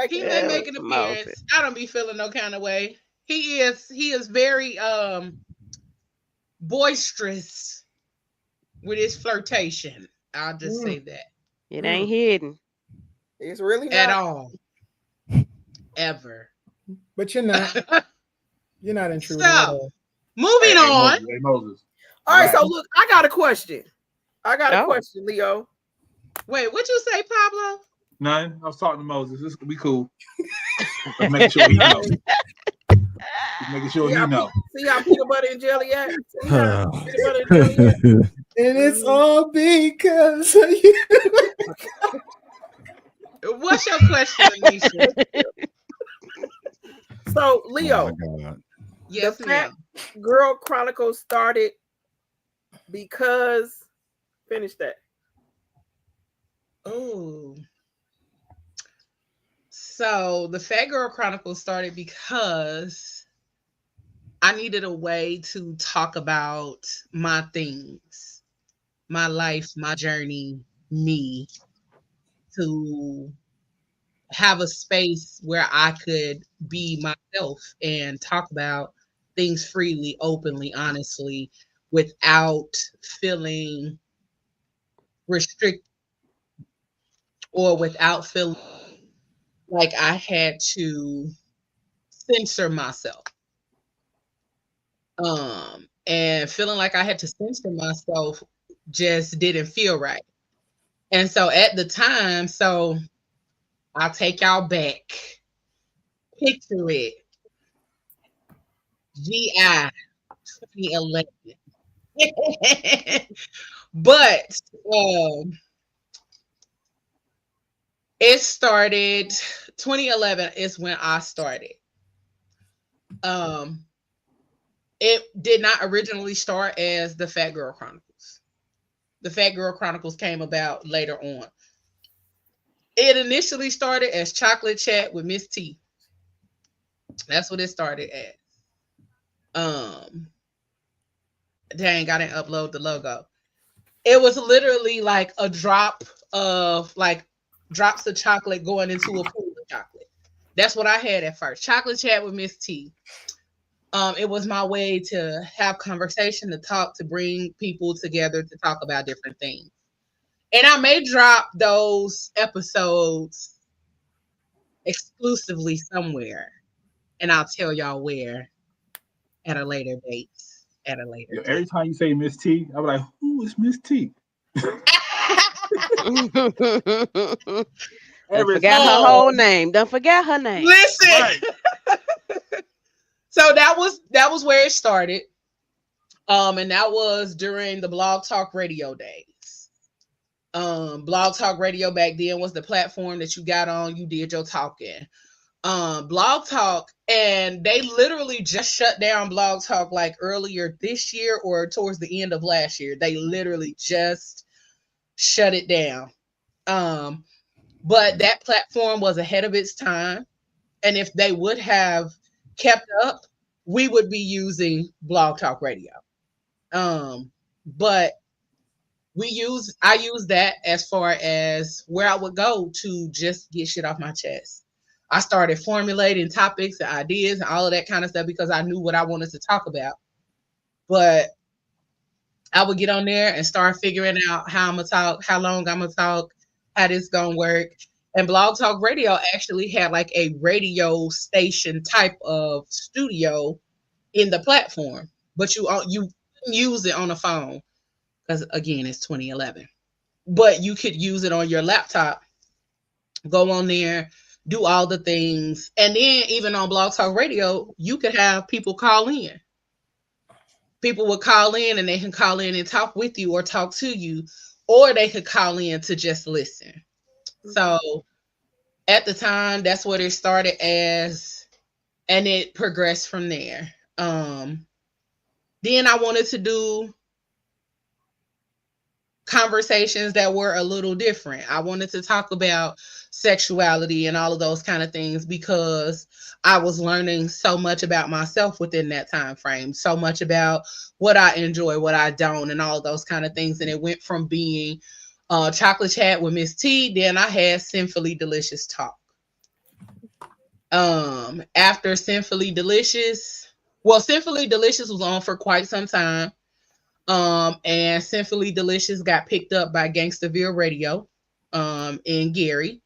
he may make an appearance. I don't be feeling no kind of way. He is very boisterous with his flirtation. I'll just say that. It ain't hidden. It's really not. At all. Ever. But you're not. You're not intruding so, at all. Moving on. Moses. All right, so look, I got a question. Leo. Wait, what you say, Pablo? None. I was talking to Moses. This could be cool. Let's make sure he knows. Making sure he knows. See how peanut butter and jelly at? And it's all because of you. What's your question, Anisha? So, Leo, yes, the Phat Girl Chronicles started because. Finish that. Oh. So, the Phat Girl Chronicles started because I needed a way to talk about my things, my life, my journey, me, to have a space where I could be myself and talk about things freely, openly, honestly, without feeling restricted or without feeling like I had to censor myself. And feeling like I had to censor myself just didn't feel right. And so at the time, so I'll take y'all back. Picture it. GI 2011. But it started 2011 is when I started. It did not originally start as the Phat Girl Chronicles. The Phat Girl Chronicles came about later on. It initially started as Chocolate Chat with Miss T. That's what it started as. Dang, I didn't upload the logo. It was literally like a drop of like drops of chocolate going into a pool of chocolate. That's what I had at first. Chocolate Chat with Miss T. It was my way to have conversation, to talk, to bring people together to talk about different things. And I may drop those episodes exclusively somewhere, and I'll tell y'all where at a later date. At a later date. Every time you say Miss T, I'm like, who is Miss T? Don't forget her whole name. Don't forget her name. Listen. Right. So that was where it started. And that was during the BlogTalkRadio days. BlogTalkRadio back then was the platform that you got on, you did your talking. Blog Talk, and they literally just shut down Blog Talk like earlier this year or towards the end of last year. They literally just shut it down. But that platform was ahead of its time. And if they would have kept up, we would be using Blog Talk Radio. But I use that as far as where I would go to just get shit off my chest. I started formulating topics and ideas and all of that kind of stuff because I knew what I wanted to talk about. But I would get on there and start figuring out how I'm going to talk, how long I'm going to talk, how this going to work. And Blog Talk Radio actually had like a radio station type of studio in the platform. But you use it on a phone because, again, it's 2011. But you could use it on your laptop, go on there, do all the things. And then even on Blog Talk Radio, you could have people call in. People would call in and they can call in and talk with you or talk to you, or they could call in to just listen. So at the time, that's what it started as, and it progressed from there. Then I wanted to do conversations that were a little different. I wanted to talk about sexuality and all of those kind of things because I was learning so much about myself within that time frame, so much about what I enjoy, what I don't, and all of those kind of things. And it went from being Chocolate Chat with Miss T, then I had Sinfully Delicious Talk. After Sinfully Delicious was on for quite some time. And Sinfully Delicious got picked up by Gangsterville Radio in Gary.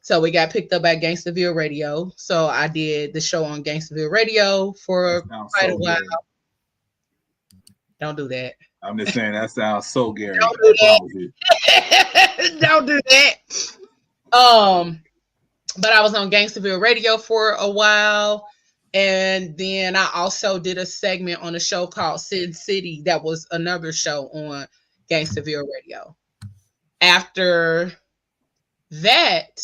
So we got picked up by Gangsterville Radio. So I did the show on Gangsterville Radio for quite a while. Don't do that. I'm just saying that sounds so Gary. Don't do that. Don't do that. But I was on Gangsterville Radio for a while. And then I also did a segment on a show called Sin City. That was another show on Gangsterville Radio. After that,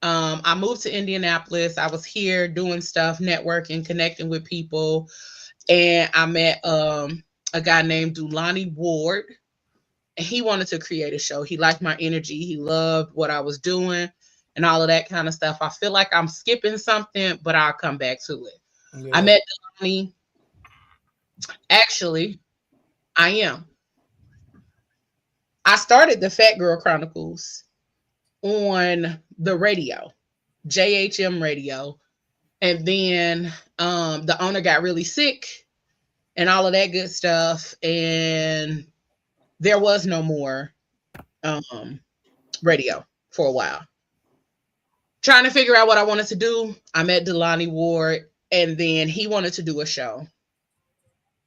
I moved to Indianapolis. I was here doing stuff, networking, connecting with people. And I met a guy named Dulani Ward. And he wanted to create a show. He liked my energy. He loved what I was doing and all of that kind of stuff. I feel like I'm skipping something, but I'll come back to it. Yeah. I met Dulani. Actually, I am. I started the Phat Girl Chronicles on the radio, JHM radio. And then the owner got really sick and all of that good stuff. And there was no more radio for a while. trying to figure out what I wanted to do. I met Delani Ward, and then he wanted to do a show.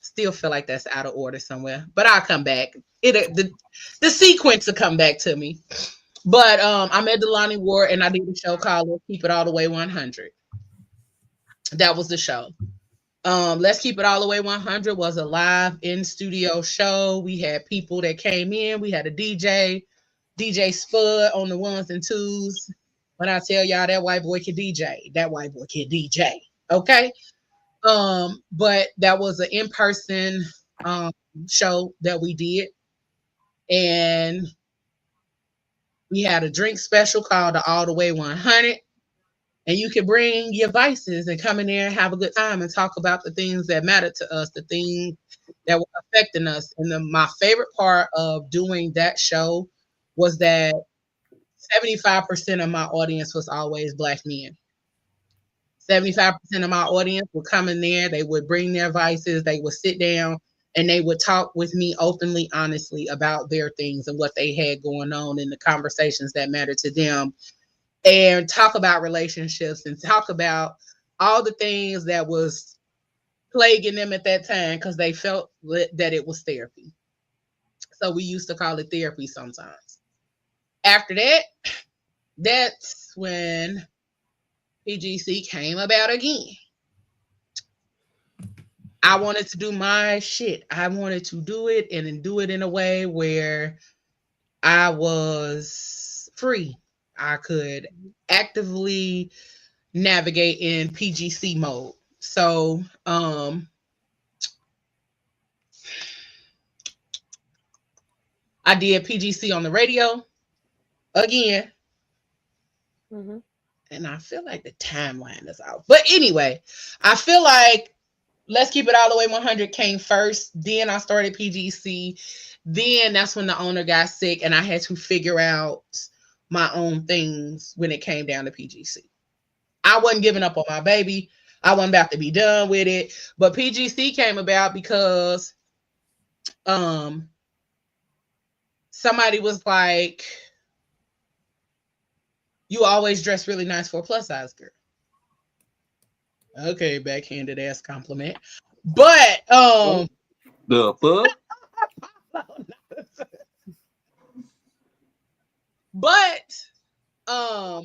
Still feel like that's out of order somewhere, but I'll come back. The sequence will come back to me. But I met Delani Ward, and I did a show called Let's Keep It All the Way 100. That was the show. Let's Keep It All the Way 100 was a live in studio show. We had people that came in. We had a DJ Spud on the ones and twos. When I tell y'all that white boy can DJ, that white boy can DJ. Okay. But that was an in-person show that we did. And we had a drink special called the All the Way 100. And you can bring your vices and come in there and have a good time and talk about the things that matter to us, the things that were affecting us. And my favorite part of doing that show was that 75% of my audience was always Black men. 75% of my audience would come in there. They would bring their vices. They would sit down and they would talk with me openly, honestly about their things and what they had going on in the conversations that mattered to them. And talk about relationships and talk about all the things that was plaguing them at that time because they felt that it was therapy. So we used to call it therapy sometimes. After that, that's when PGC came about again. I wanted to do my shit. I wanted to do it and do it in a way where I was free. I could actively navigate in PGC mode. So, I did PGC on the radio again. Mm-hmm. And I feel like the timeline is out. But anyway, I feel like Let's Keep It All the Way 100 came first. Then I started PGC. Then that's when the owner got sick and I had to figure out my own things when it came down to PGC. I wasn't giving up on my baby. I wasn't about to be done with it. But PGC came about because somebody was like, you always dress really nice for a plus size girl. Okay, backhanded ass compliment. But the fuck? But I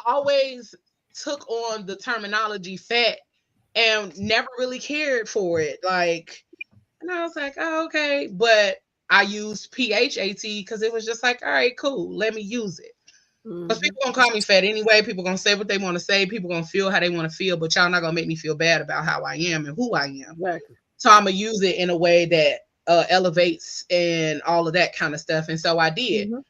always took on the terminology fat and never really cared for it. Like, and I was like, oh, okay. But I used PHAT because it was just like, all right, cool. Let me use it. Because people gonna call me fat anyway. People gonna say what they want to say. People gonna feel how they want to feel. But y'all not gonna make me feel bad about how I am and who I am. Exactly. So I'm gonna use it in a way that elevates and all of that kind of stuff. And so I did. Mm-hmm.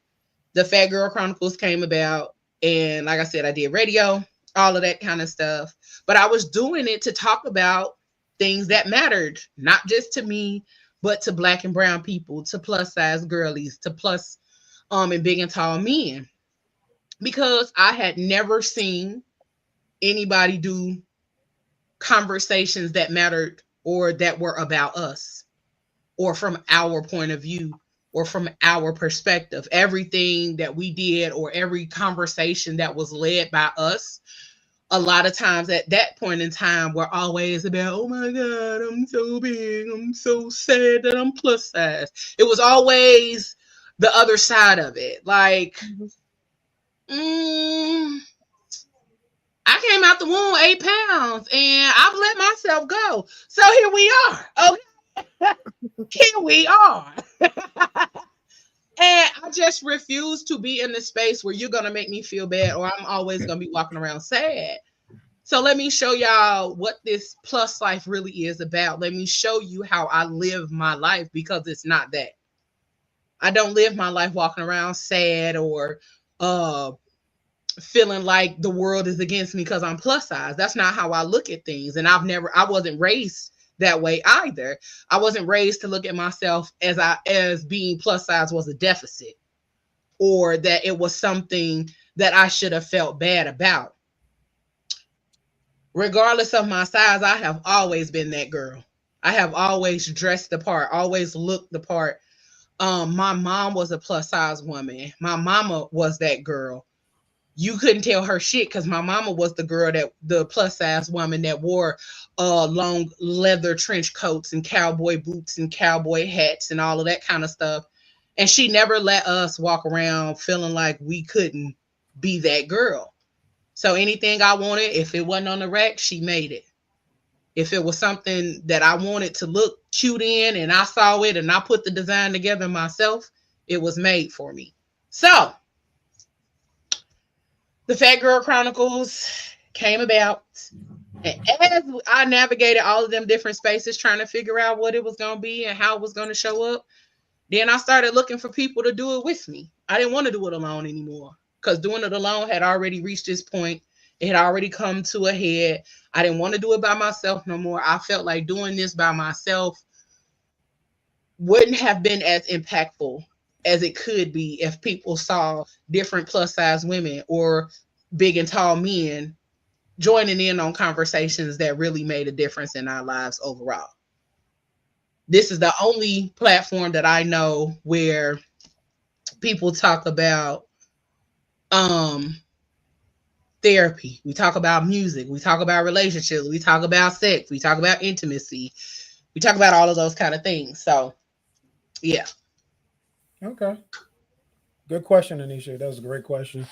The Phat Girl Chronicles came about. And like I said, I did radio, all of that kind of stuff. But I was doing it to talk about things that mattered, not just to me, but to Black and brown people, to plus size girlies, to plus and big and tall men. Because I had never seen anybody do conversations that mattered or that were about us or from our point of view or from our perspective. Everything that we did or every conversation that was led by us, a lot of times at that point in time, we're always about, oh my God, I'm so big. I'm so sad that I'm plus size. It was always the other side of it. Like, I came out the womb 8 pounds and I've let myself go. So here we are. Okay. Here we are. And I just refuse to be in the space where you're going to make me feel bad or I'm always going to be walking around sad. So let me show y'all what this plus life really is about. Let me show you how I live my life because it's not that. I don't live my life walking around sad or feeling like the world is against me because I'm plus size. That's not how I look at things. And I wasn't raised that way either. I wasn't raised to look at myself as being plus size was a deficit or that it was something that I should have felt bad about. Regardless of my size, I have always been that girl. I have always dressed the part, always looked the part. My mom was a plus size woman. My mama was that girl. you couldn't tell her shit because my mama was the plus size woman that wore long leather trench coats and cowboy boots and cowboy hats and all of that kind of stuff. And she never let us walk around feeling like we couldn't be that girl. So anything I wanted, if it wasn't on the rack, she made it. If it was something that I wanted to look cute in and I saw it and I put the design together myself, it was made for me. So the Phat Girl Chronicles came about. And as I navigated all of them different spaces trying to figure out what it was going to be and how it was going to show up, then I started looking for people to do it with me. I didn't want to do it alone anymore because doing it alone had already reached this point. It had already come to a head. I didn't want to do it by myself no more. I felt like doing this by myself wouldn't have been as impactful as it could be if people saw different plus size women or big and tall men joining in on conversations that really made a difference in our lives overall. This is the only platform that I know where people talk about therapy. We talk about music. We talk about relationships. We talk about sex. We talk about intimacy. We talk about all of those kind of things. So, yeah. Okay. Good question, Anisha. That was a great question.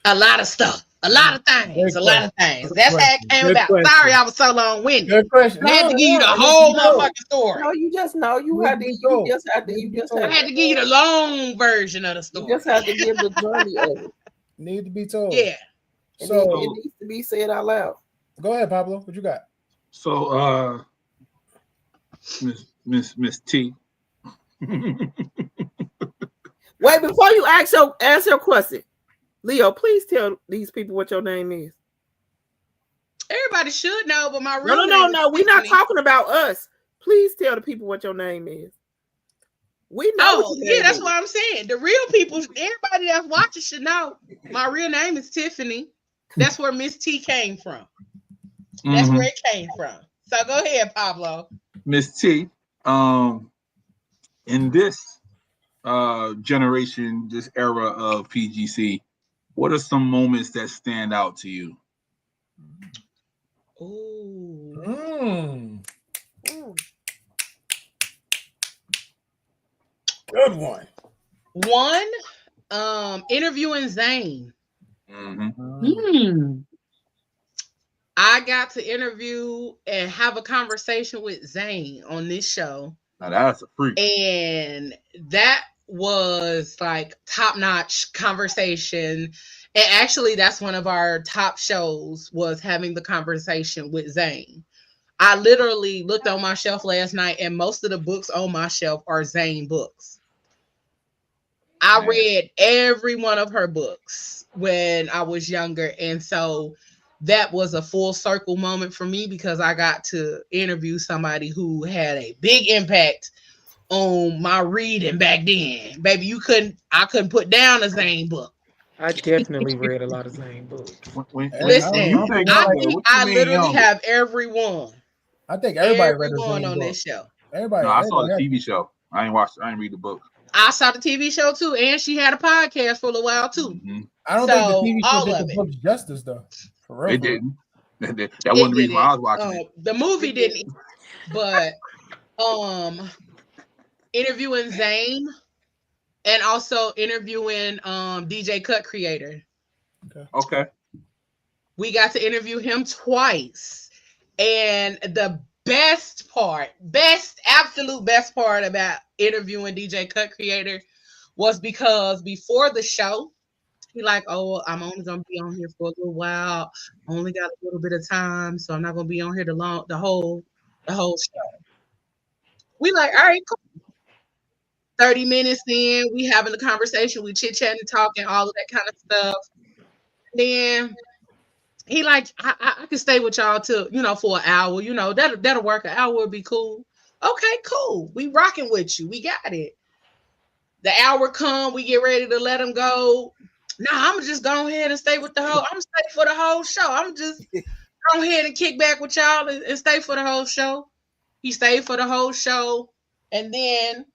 A lot of stuff. A lot of things. A lot of things. That's how it came about. Question. Sorry I was so long-winded. Good question. I had to give you the whole motherfucking story. No, you just know you had to. You just had to. I had to give you the long version of the story. You just had to give the journey of it. Need to be told. Yeah. So it needs to be said out loud. Go ahead, Pablo. What you got? So, Miss T. Wait, before you ask your question, Leo, please tell these people what your name is. Everybody should know, but my real No. We're not talking about us. Please tell the people what your name is. We know. Oh, yeah, that's what I'm saying. The real people, everybody that's watching should know. My real name is Tiffany. That's where Miss T came from. That's where it came from. So go ahead, Pablo. Miss T, in this generation, this era of PGC, what are some moments that stand out to you? Good one. Interviewing Zane. I got to interview and have a conversation with Zane on this show. Now that's a freak. And that was like top-notch conversation. And actually, that's one of our top shows, was having the conversation with Zane. I literally looked on my shelf last night, and most of the books on my shelf are Zane books. I read every one of her books when I was younger. And so that was a full circle moment for me because I got to interview somebody who had a big impact on my reading back then. Baby, I couldn't put down a Zane book. I definitely read a lot of Zane books. Listen, I literally have every one. I think everybody read one on this show. Everybody. No, I saw the TV show. I ain't read the book. I saw the TV show too, and she had a podcast for a while too. I don't think the TV show did the book justice though. For real, it didn't. That wasn't the reason why I was watching it. The movie didn't, but interviewing Zane and also interviewing DJ Cut Creator. Okay. We got to interview him twice, and the absolute best part about interviewing DJ Cut Creator was because before the show, he like, oh, I'm only gonna be on here for a little while. I only got a little bit of time, so I'm not gonna be on here the whole show. We like, all right, cool. 30 minutes in, we having a conversation, we chit-chatting, talking, all of that kind of stuff. Then he like, I can stay with y'all till, for an hour, that'll work. An hour would be cool. Okay, cool. We rocking with you. We got it. The hour come, we get ready to let him go. Nah, I'm just go ahead and stay I'm stay for the whole show. I'm just go ahead and kick back with y'all and stay for the whole show. He stayed for the whole show. And then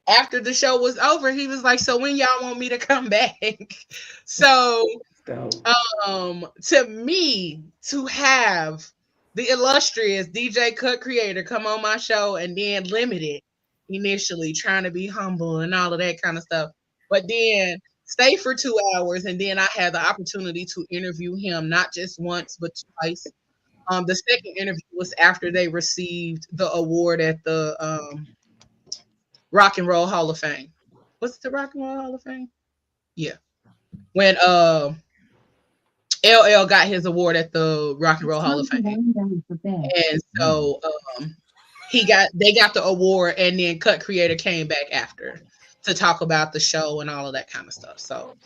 after the show was over, he was like, so when y'all want me to come back? So Dope. To me, to have the illustrious DJ Cut Creator come on my show and then limited initially, trying to be humble and all of that kind of stuff, but then stay for 2 hours, and then I had the opportunity to interview him not just once but twice. The second interview was after they received the award at the Rock and Roll Hall of Fame. What's the Rock and Roll Hall of Fame? Yeah, when LL got his award at the Rock and Roll Hall of Fame, and so they got the award, and then Cut Creator came back after to talk about the show and all of that kind of stuff. So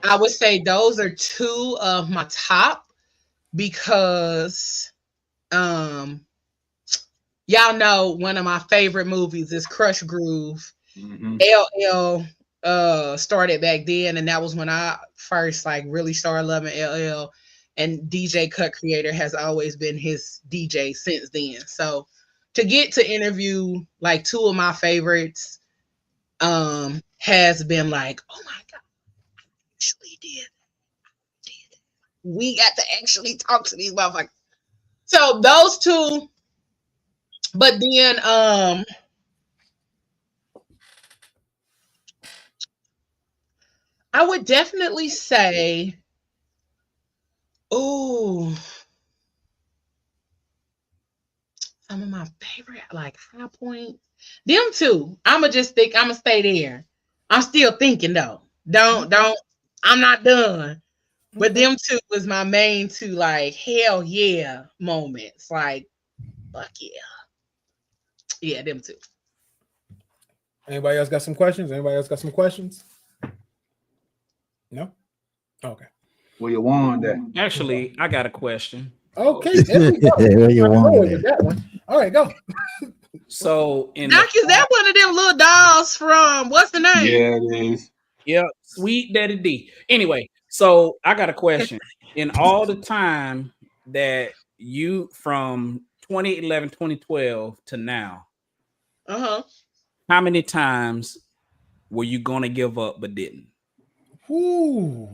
I would say those are two of my top, because y'all know one of my favorite movies is Crush Groove. LL started back then, and that was when I first like really started loving LL, and DJ Cut Creator has always been his DJ since then. So to get to interview like two of my favorites has been like, oh my god, actually did. We got to actually talk to these motherfuckers. So those two, but then I would definitely say, oh, some of my favorite like high points. Them two. I'ma stay there. I'm still thinking though. Don't I'm not done. But them two was my main two, like hell yeah moments. Like, fuck yeah. Yeah, them two. Anybody else got some questions? No? Okay. Where you want that? Actually, I got a question. Okay. There we go. Where you want with that one. All right, go. So in Doc, is that one of them little dolls from what's the name? Yeah, it is. Yep, Sweet Daddy D. Anyway, so I got a question. In all the time that you from 2011, 2012 to now, how many times were you gonna give up but didn't? Ooh.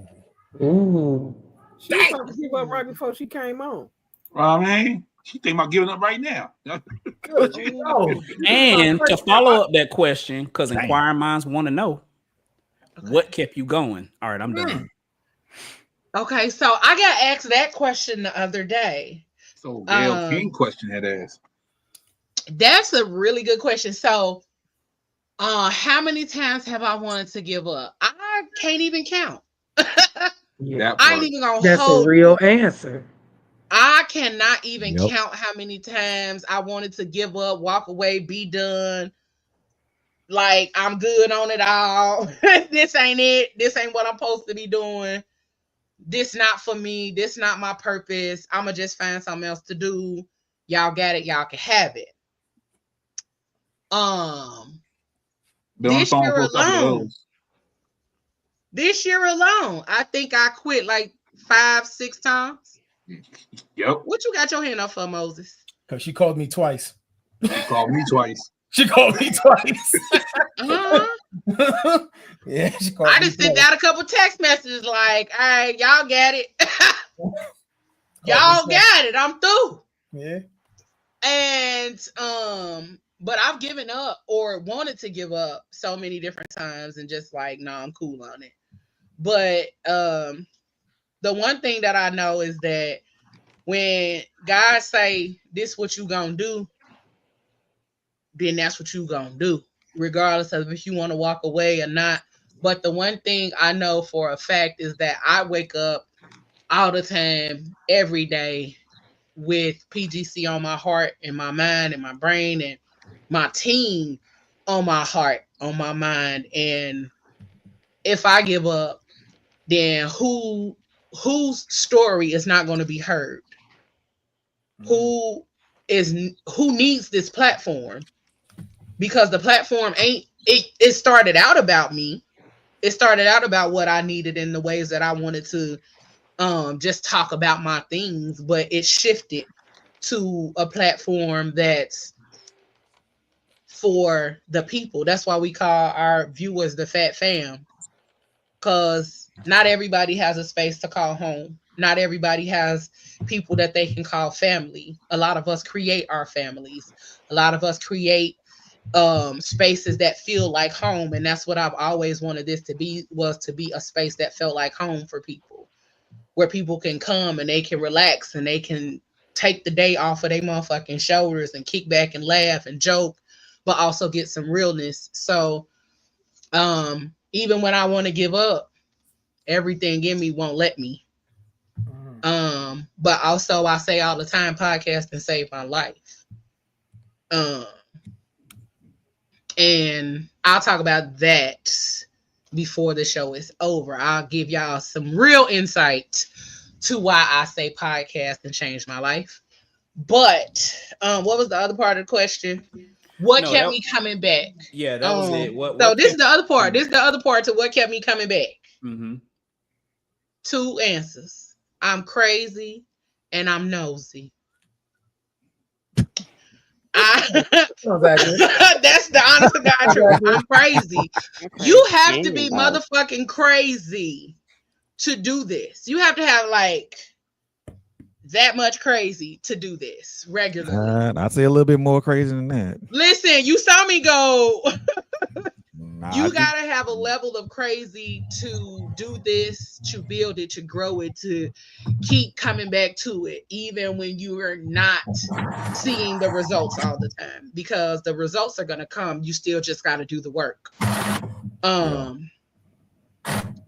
She was about to give up right before she came on. I mean, she think about giving up right now. And to follow up that question, because inquiring minds want to know, what kept you going? All right, I'm done. Okay, so I got asked that question the other day. So Gail King question had asked. That's a really good question. So how many times have I wanted to give up? I can't even count. Yeah, I ain't even gonna that's hold a real answer. I cannot even count how many times I wanted to give up, walk away, be done. Like, I'm good on it all. This ain't it. This ain't what I'm supposed to be doing. This not for me. This not my purpose. I'ma just find something else to do. Y'all got it. Y'all can have it. This year alone, I think I quit like 5-6 times. Yep. What you got your hand up for, Moses? Because she called me twice. She called me twice. She called me twice. Yeah, she called I just sent out a couple text messages like, all right, y'all got it. Y'all got it. I'm through. Yeah. And but I've given up or wanted to give up so many different times and just like, no, I'm cool on it. But the one thing that I know is that when God say this what you gonna do, then that's what you gonna do, regardless of if you want to walk away or not. But the one thing I know for a fact is that I wake up all the time, every day, with PGC on my heart and my mind and my brain and my team on my heart, on my mind. And if I give up, then whose story is not going to be heard? Who needs this platform? Because the platform it started out about me. It started out about what I needed in the ways that I wanted to just talk about my things, but it shifted to a platform that's for the people. That's why we call our viewers the Fat Fam, because Not everybody has a space to call home. Not everybody has people that they can call family. A lot of us create our families. A lot of us create spaces that feel like home, and that's what I've always wanted this to be, was to be a space that felt like home for people, where people can come and they can relax and they can take the day off of their motherfucking shoulders and kick back and laugh and joke, but also get some realness. So even when I want to give up, everything in me won't let me. But also I say all the time, podcasting saved my life. And I'll talk about that before the show is over. I'll give y'all some real insight to why I say podcast and changed my life. But what was the other part of the question? What kept me coming back? Yeah, that was it. So this is the other part. This is the other part to what kept me coming back. Mm-hmm. 2 answers. I'm crazy and I'm nosy. That's the honest to God truth. I'm crazy. You have to be motherfucking crazy to do this. You have to have like that much crazy to do this regularly. I'd say a little bit more crazy than that. Listen, you saw me go. You gotta have a level of crazy to do this, to build it, to grow it, to keep coming back to it, even when you are not seeing the results all the time, because the results are gonna come. You still just gotta do the work.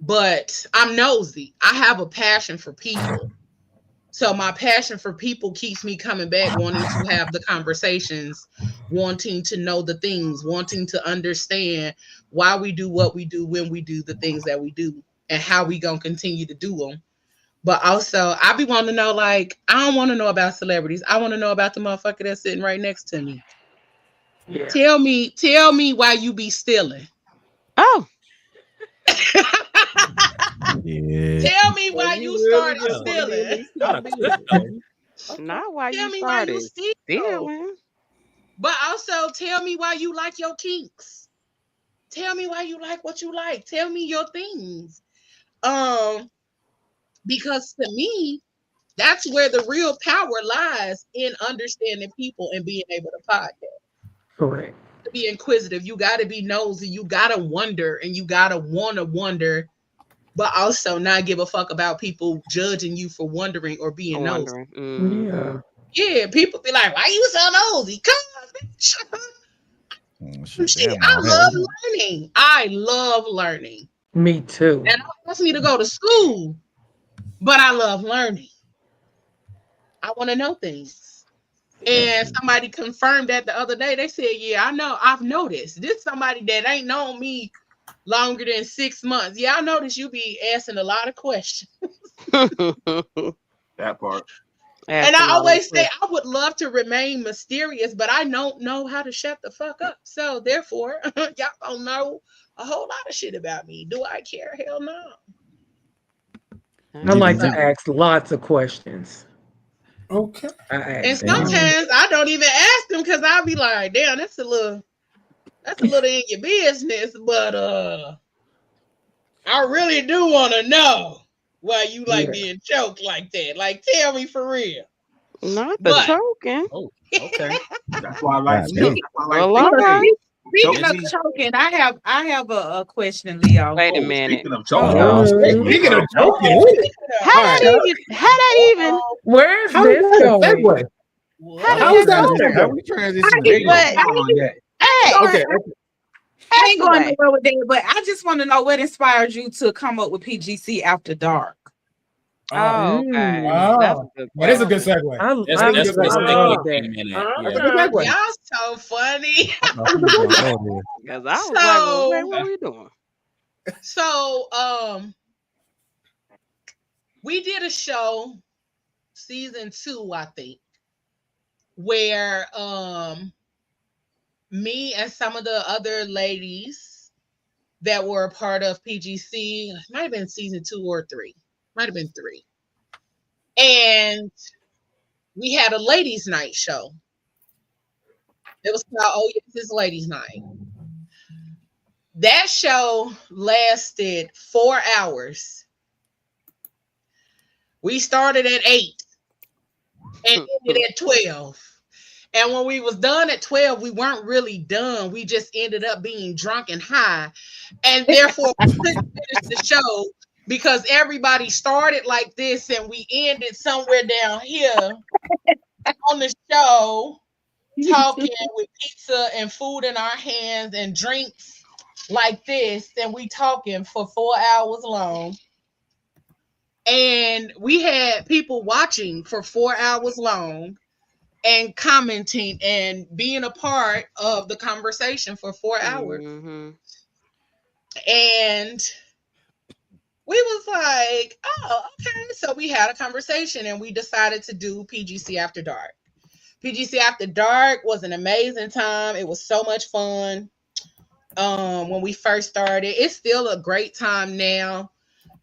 But I'm nosy. I have a passion for people. So my passion for people keeps me coming back, wanting to have the conversations, wanting to know the things, wanting to understand why we do what we do, when we do the things that we do, and how we gonna continue to do them. But also, I be wanting to know, like, I don't want to know about celebrities. I want to know about the motherfucker that's sitting right next to me. Yeah. Tell me why you be stealing. Oh. Yeah. Tell me why you started stealing. Not why you started stealing. But also tell me why you like your kinks. Tell me why you like what you like. Tell me your things. Because to me, that's where the real power lies, in understanding people and being able to podcast. Correct. To be inquisitive, you got to be nosy. You got to wonder, and you got to want to wonder, but also not give a fuck about people judging you for wondering or being nosy. Mm-hmm. Yeah, people be like, why you so nosy? Shit, I love learning. I love learning. Me too. And I want me to go to school, but I love learning. I want to know things. And somebody confirmed that the other day. They said, yeah, I know. I've noticed. This somebody that ain't known me longer than 6 months. Yeah, I noticed you be asking a lot of questions. That part. And I always say I would love to remain mysterious, but I don't know how to shut the fuck up. So therefore, y'all don't know a whole lot of shit about me. Do I care? Hell no. I like to ask lots of questions. Okay. And sometimes I don't even ask them, because I'll be like, damn, that's a little in your business, but I really do want to know why you like being choked like that. Like, tell me for real. Not the choking. Oh, okay. That's why I like Speaking of choking, I have a question, Leo. Wait a minute. Speaking of choking, how that even? Where's this going? How is that? How we transitioning? I ain't going nowhere with that, but I just want to know what inspired you to come up with PGC After Dark. Oh, okay. That is a good segue. That's a good segue. Y'all so funny. Because I was like, what are we doing? So, we did a show, season 2, I think, where me and some of the other ladies that were a part of PGC, it might have been season 2 or 3. Might have been 3. And we had a ladies' night show. It was called, Oh Yes, It's Ladies' Night. That show lasted 4 hours. We started at 8 and ended at 12. And when we was done at 12, we weren't really done. We just ended up being drunk and high. And therefore, we couldn't finish the show because everybody started like this and we ended somewhere down here on the show, talking with pizza and food in our hands and drinks like this. And we talking for 4 hours long. And we had people watching for 4 hours long and commenting and being a part of the conversation for 4 hours. Mm-hmm. And we was like, oh, okay. So we had a conversation and we decided to do PGC After Dark. PGC After Dark was an amazing time. It was so much fun. When we first started, it's still a great time now.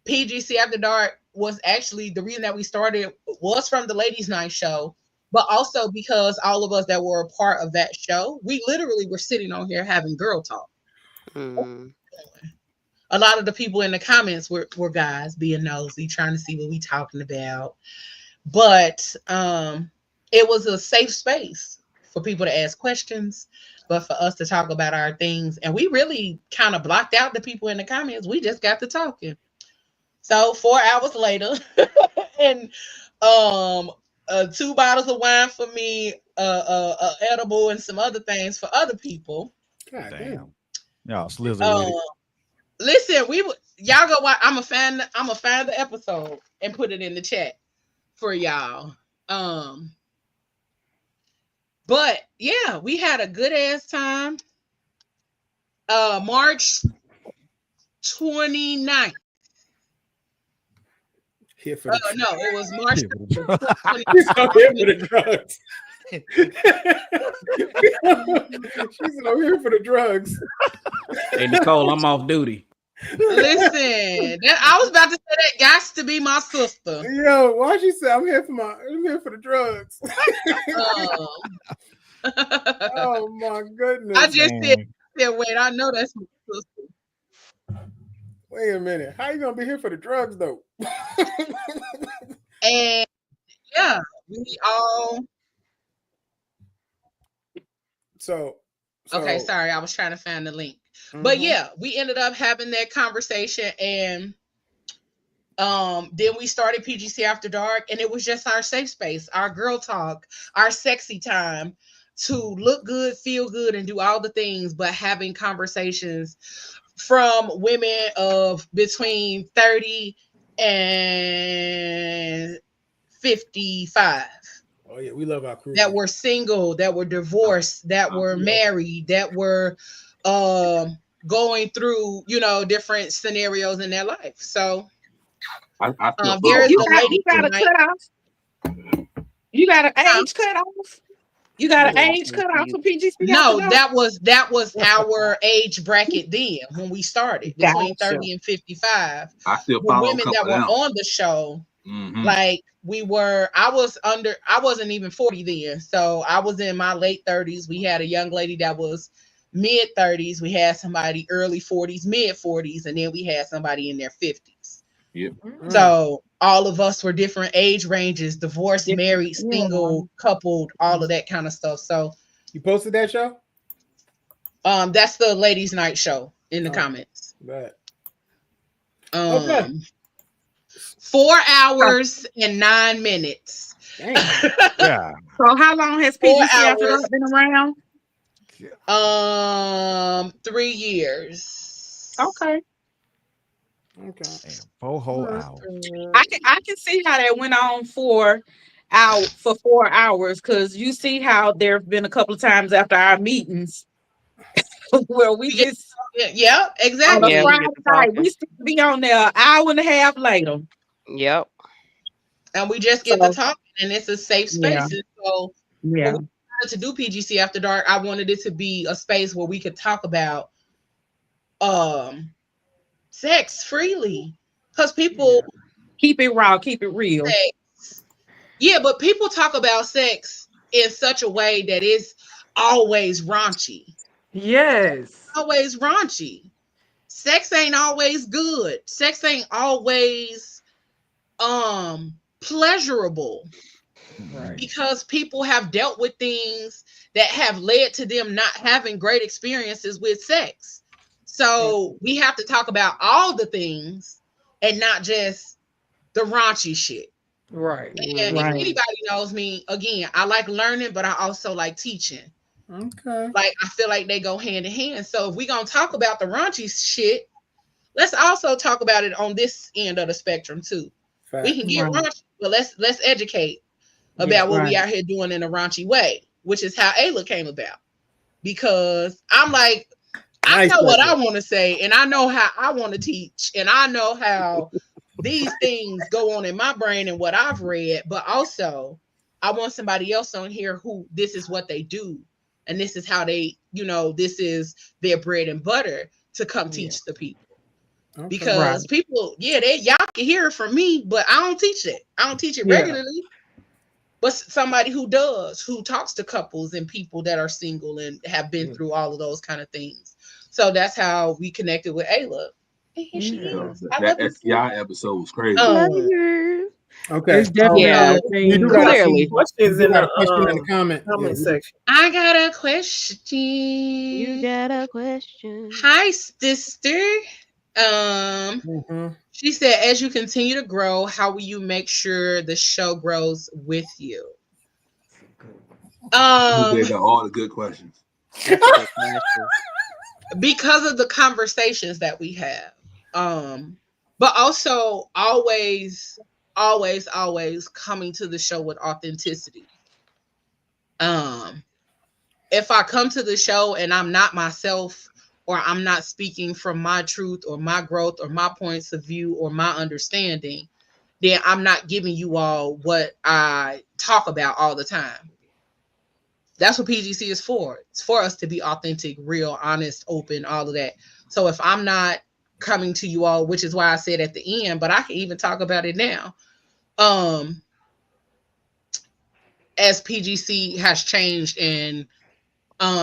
PGC After Dark was actually the reason that we started was from the Ladies Night show, but also because all of us that were a part of that show, we literally were sitting on here having girl talk. Mm. A lot of the people in the comments were guys being nosy, trying to see what we talking about. But it was a safe space for people to ask questions, but for us to talk about our things. And we really kind of blocked out the people in the comments. We just got to talking. So 4 hours later, and 2 bottles of wine for me, edible, and some other things for other people. God damn. Y'all slizzer with it. Listen, y'all go watch. I'm find the episode and put it in the chat for y'all. But yeah, we had a good ass time. March 29th. Here for the no, it was March. He's out here for the drugs. She's over here for the drugs. Hey, Nicole, I'm off duty. Listen, I was about to say that got to be my sister. Yo, why she say I'm here for the drugs? Oh my goodness! I just said, wait, I know that's my sister. Wait a minute, how you gonna be here for the drugs though? And yeah, we all. So okay, sorry, I was trying to find the link. But yeah, we ended up having that conversation, and then we started PGC After Dark, and it was just our safe space, our girl talk, our sexy time to look good, feel good, and do all the things, but having conversations from women of between 30 and 55. Oh yeah, we love our crew. That were single, that were divorced, that were married, that were going through, different scenarios in their life. So you got a cutoff. You got an age cutoff. You got an age cutoff for PGC? No, that was our age bracket then when we started, between 30 and 55. I still follow women that were on the show. Mm-hmm. Like I wasn't even 40 then. So I was in my late 30s. We had a young lady that was mid 30s. We had somebody early 40s, mid 40s, and then we had somebody in their 50s. Yep. So all of us were different age ranges, divorced, married, single, coupled, all of that kind of stuff. So you posted that show? That's the Ladies Night show in the comments. Right. Okay. 4 hours and 9 minutes. Yeah. So how long has PGC After Dark been around? 3 years. Okay. Okay. Damn, 4 whole hours. I can see how that went on for 4 hours, because you see how there have been a couple of times after our meetings where we just exactly. On a Friday night, we still be on there an hour and a half later. Yep. And we just get to talk, and it's a safe space. Yeah. And so when we wanted to do PGC After Dark, I wanted it to be a space where we could talk about sex freely, because people keep it raw, keep it real. Yeah, but people talk about sex in such a way that it's always raunchy. Yes. Always raunchy. sex ain't always good. Sex ain't always pleasurable. Right. Because people have dealt with things that have led to them not having great experiences with sex. So we have to talk about all the things and not just the raunchy shit. Right. And if anybody knows me, again, I like learning, but I also like teaching. Okay. Like, I feel like they go hand in hand. So if we're going to talk about the raunchy shit, let's also talk about it on this end of the spectrum too. Fact. We can get raunchy, but let's educate about what we out here doing in a raunchy way, which is how Ayla came about. Because I'm like, I know what I want to say, and I know how I want to teach, and I know how these things go on in my brain and what I've read, but also I want somebody else on here who this is what they do, and this is how they, this is their bread and butter to come teach the people. Okay. Because people, y'all can hear it from me, but I don't teach it. I don't teach it regularly. But somebody who does, who talks to couples and people that are single and have been through all of those kind of things. So that's how we connected with Ayla. And here she is. That SCI episode was crazy. Okay. It's definitely we do got clearly questions in the comment section. I got a question. You got a question. Hi, sister. She said, as you continue to grow, how will you make sure the show grows with you? They got all the good questions. Because of the conversations that we have. But also always coming to the show with authenticity. If I come to the show and I'm not myself, or I'm not speaking from my truth or my growth or my points of view or my understanding, then I'm not giving you all what I talk about all the time. That's what PGC is for. It's for us to be authentic, real, honest, open, all of that. So if I'm not coming to you all, which is why I said at the end, but I can even talk about it now. As PGC has changed and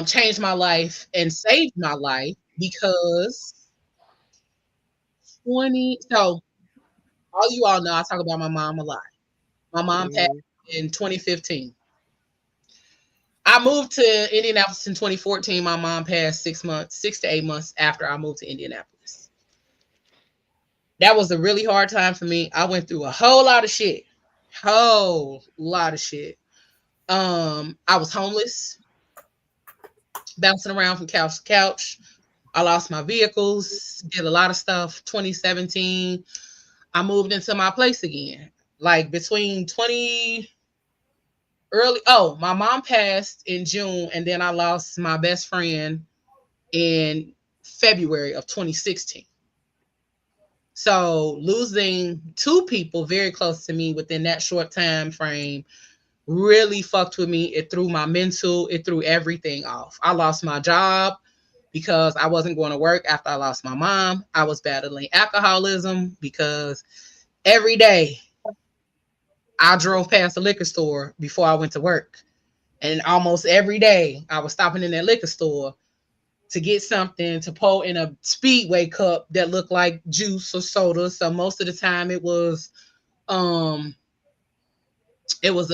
changed my life and saved my life, because so all you all know, I talk about my mom a lot. My mom passed in 2015. I moved to Indianapolis in 2014. My mom passed 6 to 8 months after I moved to Indianapolis. That was a really hard time for me. I went through a whole lot of shit. I was homeless, bouncing around from couch to couch. I lost my vehicles, did a lot of stuff. 2017, I moved into my place again. Like between my mom passed in June, and then I lost my best friend in February of 2016. So losing two people very close to me within that short time frame really fucked with me. It threw my mental, it threw everything off. I lost my job because I wasn't going to work after I lost my mom. I was battling alcoholism because every day I drove past a liquor store before I went to work. And almost every day I was stopping in that liquor store to get something to pour in a Speedway cup that looked like juice or soda. So most of the time it was a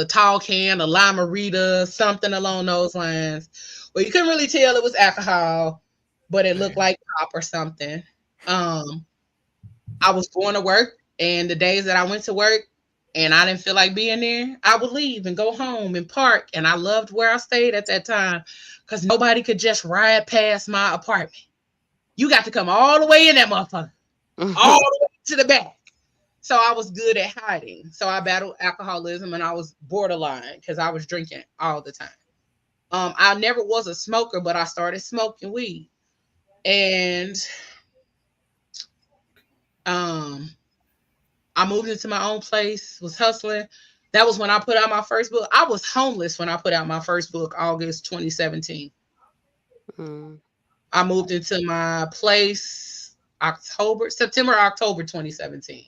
tall can, a Limerita, something along those lines. Well, you couldn't really tell it was alcohol, but it looked like pop or something. I was going to work, and the days that I went to work and I didn't feel like being there, I would leave and go home and park. And I loved where I stayed at that time because nobody could just ride past my apartment. You got to come all the way in that motherfucker, all the way to the back. So I was good at hiding. So I battled alcoholism, and I was borderline because I was drinking all the time. I never was a smoker, but I started smoking weed. And I moved into my own place, was hustling. That was when I put out my first book. I was homeless when I put out my first book, August 2017. I moved into my place September, October 2017.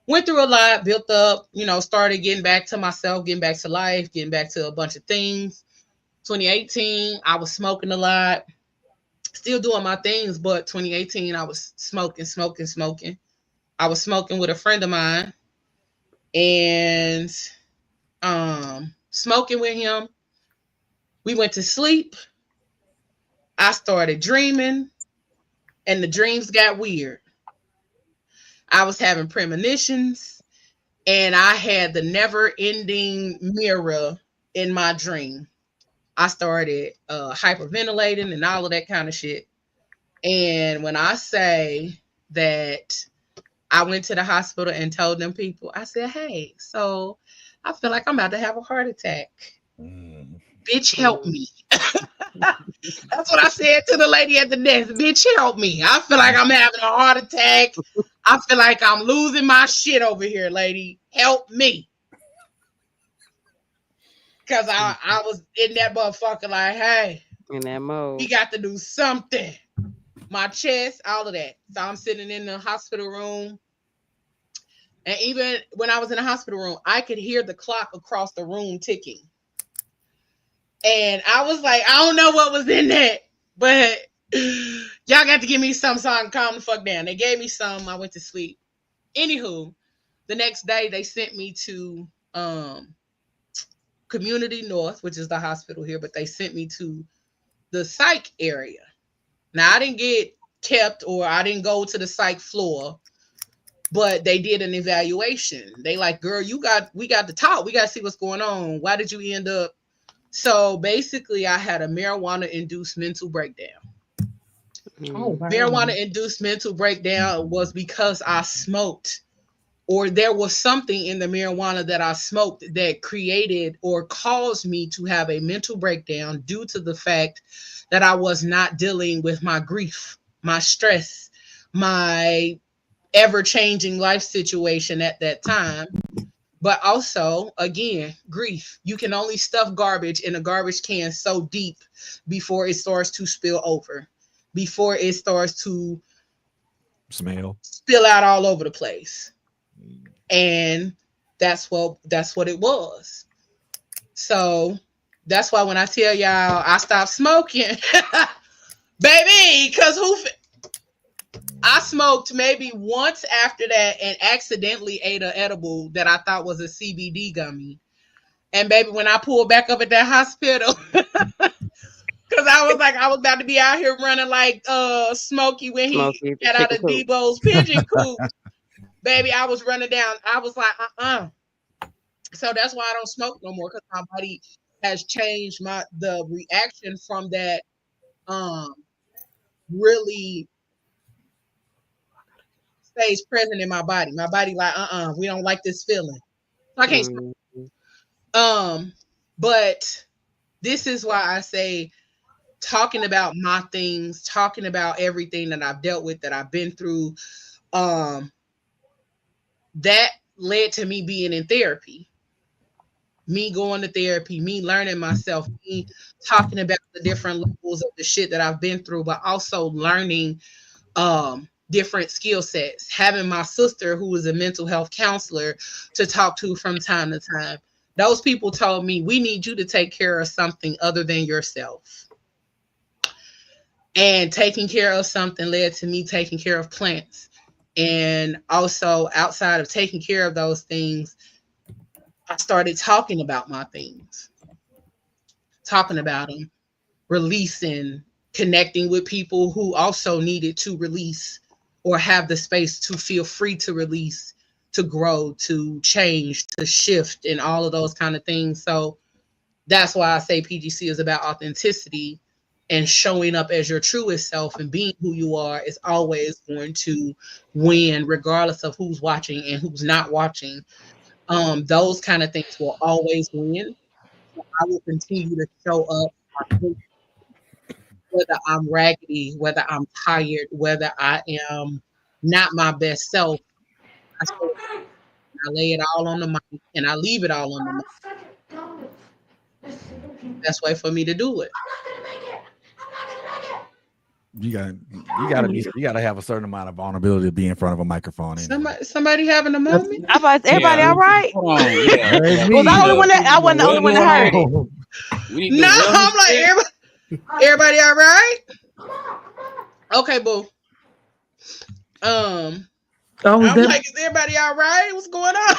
Went through a lot, built up, started getting back to myself, getting back to life, getting back to a bunch of things. 2018, I was smoking a lot. still doing my things, but 2018, I was smoking. I was smoking with a friend of mine and smoking with him. We went to sleep. I started dreaming and the dreams got weird. I was having premonitions and I had the never-ending mirror in my dream. I started hyperventilating and all of that kind of shit. And when I say that I went to the hospital and told them people, I said, hey, so I feel like I'm about to have a heart attack. Bitch, help me. That's what I said to the lady at the desk. Bitch, help me. I feel like I'm having a heart attack. I feel like I'm losing my shit over here, lady. Help me. Because I was in that motherfucker like, hey, in that mode. we got to do something. My chest, all of that. So I'm sitting in the hospital room. And even when I was in the hospital room, I could hear the clock across the room ticking. And I was like, I don't know what was in that, but y'all got to give me some so I can calm the fuck down. They gave me some. I went to sleep. Anywho, the next day they sent me to Community North, which is the hospital here, but they sent me to the psych area. Now, I didn't get kept or I didn't go to the psych floor, but they did an evaluation. They like, girl, we got to talk. We got to see what's going on. Why did you end up? So basically, I had a marijuana-induced mental breakdown. Oh, wow. Marijuana-induced mental breakdown was because I smoked, or there was something in the marijuana that I smoked that created or caused me to have a mental breakdown due to the fact that I was not dealing with my grief, my stress, my ever-changing life situation at that time. But also, again, grief. You can only stuff garbage in a garbage can so deep before it starts to spill over, before it starts to spill out all over the place. And that's what it was. So that's why when I tell y'all I stopped smoking, baby, because I smoked maybe once after that and accidentally ate an edible that I thought was a CBD gummy. And baby, when I pulled back up at that hospital, because I was like, I was about to be out here running like Smokey when he got out of Debo's pigeon coop. Baby, I was running down. I was like, So that's why I don't smoke no more, because my body has changed. The reaction from that really stays present in my body. My body like, we don't like this feeling. So I can't smoke. But this is why I say talking about my things, talking about everything that I've dealt with, that I've been through, that led to me being in therapy, me going to therapy, me learning myself, me talking about the different levels of the shit that I've been through, but also learning different skill sets, having my sister who is a mental health counselor to talk to from time to time. Those people told me, we need you to take care of something other than yourself. And taking care of something led to me taking care of plants. And also outside of taking care of those things, I started talking about my things, talking about them, releasing, connecting with people who also needed to release or have the space to feel free to release, to grow, to change, to shift, and all of those kind of things. So that's why I say PGC is about authenticity, and showing up as your truest self and being who you are is always going to win, regardless of who's watching and who's not watching. Those kind of things will always win. So I will continue to show up, whether I'm raggedy, whether I'm tired, whether I am not my best self. I lay it all on the mic and I leave it all on the mic. Best way for me to do it. You gotta have a certain amount of vulnerability to be in front of a microphone. Anyway. Somebody having a moment? Everybody all right? Hold on, yeah. Was I the only one I wasn't the only one that heard it. No, I'm like, everybody all right? Okay, boo. Oh, I'm like, is everybody all right? What's going on?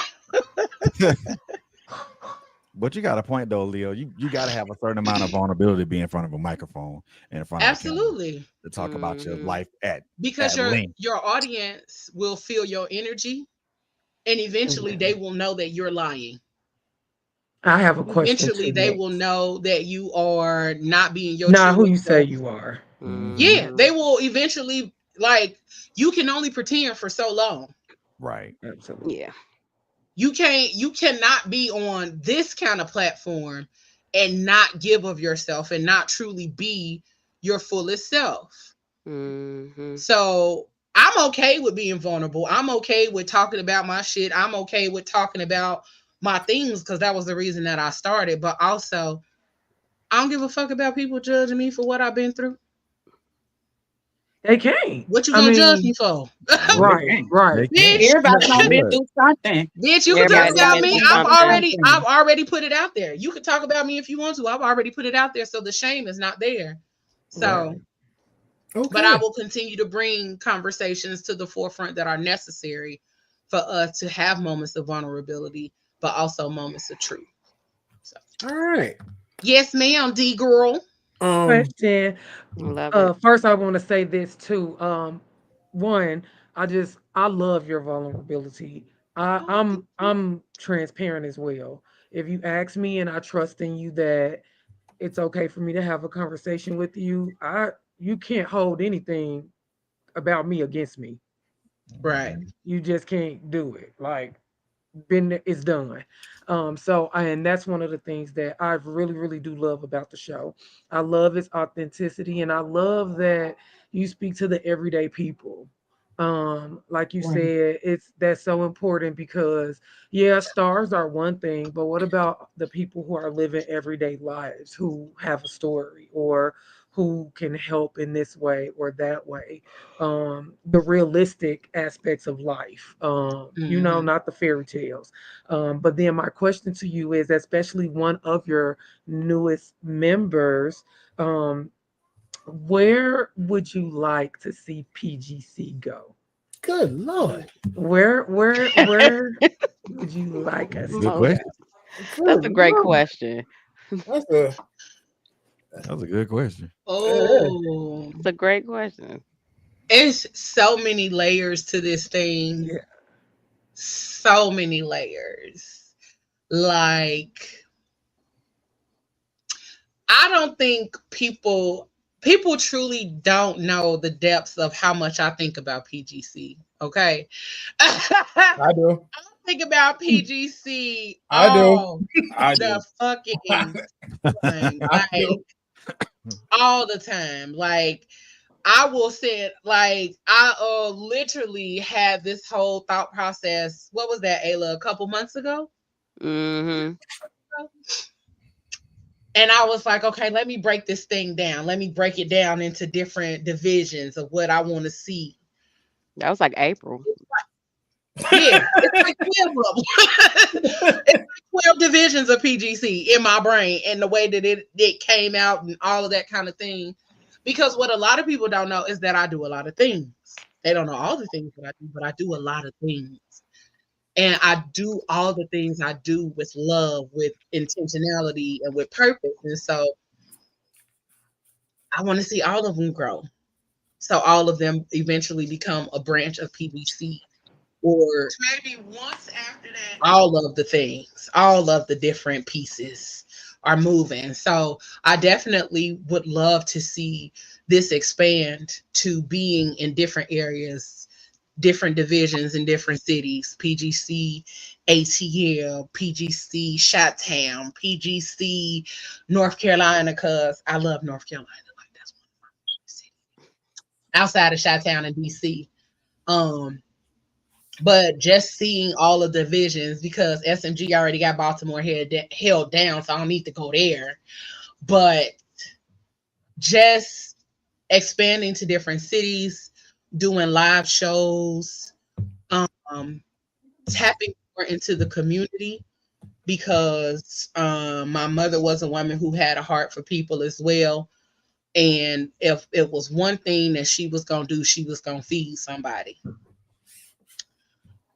But you got a point though, Leo. You got to have a certain amount of vulnerability to be in front of a microphone and in front of a camera Absolutely. to talk about your life because at length. your audience will feel your energy, and eventually they will know that you're lying. I have a question. Eventually, they will know that you are not being your not who you self. say you are. Yeah, they will eventually, like, you can only pretend for so long. Right. Absolutely. Yeah. You cannot be on this kind of platform and not give of yourself and not truly be your fullest self. So I'm okay with being vulnerable. I'm okay with talking about my shit. I'm okay with talking about my things because that was the reason that I started. But also, I don't give a fuck about people judging me for what I've been through. They can't. What you gonna judge me for? Right. Bitch. Everybody done been through something. Bitch, you can talk about me. I've already put it out there. You can talk about me if you want to. I've already put it out there, so the shame is not there. So, but I will continue to bring conversations to the forefront that are necessary for us to have moments of vulnerability, but also moments of truth. So. All right. Yes, ma'am, D girl. Question. Love it. First, I want to say this too. One, I love your vulnerability. I'm transparent as well. If you ask me and I trust in you that it's okay for me to have a conversation with you, you can't hold anything about me against me. Right. You just can't do it. Like it's done. And that's one of the things that I really, really do love about the show. I love its authenticity, and I love that you speak to the everyday people. Like you said, that's so important because stars are one thing, but what about the people who are living everyday lives, who have a story or who can help in this way or that way? The realistic aspects of life, not the fairy tales. But then my question to you is, especially one of your newest members, where would you like to see PGC go? Good Lord. Where would you like us to Good go? question. That's a great question. That's a good question. Oh, It's a great question. it's so many layers to this thing. Yeah. So many layers. Like, I don't think people truly don't know the depths of how much I think about PGC. Okay. I do. I think about PGC I do. the fucking time. Like, all the time. Like, I will say, like, I literally had this whole thought process. What was that, Ayla? A couple months ago? And I was like, okay, let me break this thing down. Let me break it down into different divisions of what I want to see. That was like April. Yeah, it's like 12 of them. It's like 12 divisions of PGC in my brain, and the way that it came out and all of that kind of thing. Because what a lot of people don't know is that I do a lot of things. They don't know all the things that I do, but I do a lot of things. And I do all the things I do with love, with intentionality, and with purpose. And so I want to see all of them grow. So all of them eventually become a branch of PGC, or maybe once after that, all of the things, all of the different pieces are moving. So I definitely would love to see this expand to being in different areas, different divisions in different cities. PGC ATL, PGC Chi-Town, PGC North Carolina, because I love North Carolina. Like, that's one of my favorite cities. Outside of Chi-Town and DC. But just seeing all of the divisions, because SMG already got Baltimore held down, so I don't need to go there. But just expanding to different cities, doing live shows, tapping more into the community, because my mother was a woman who had a heart for people as well. And if it was one thing that she was going to do, she was going to feed somebody.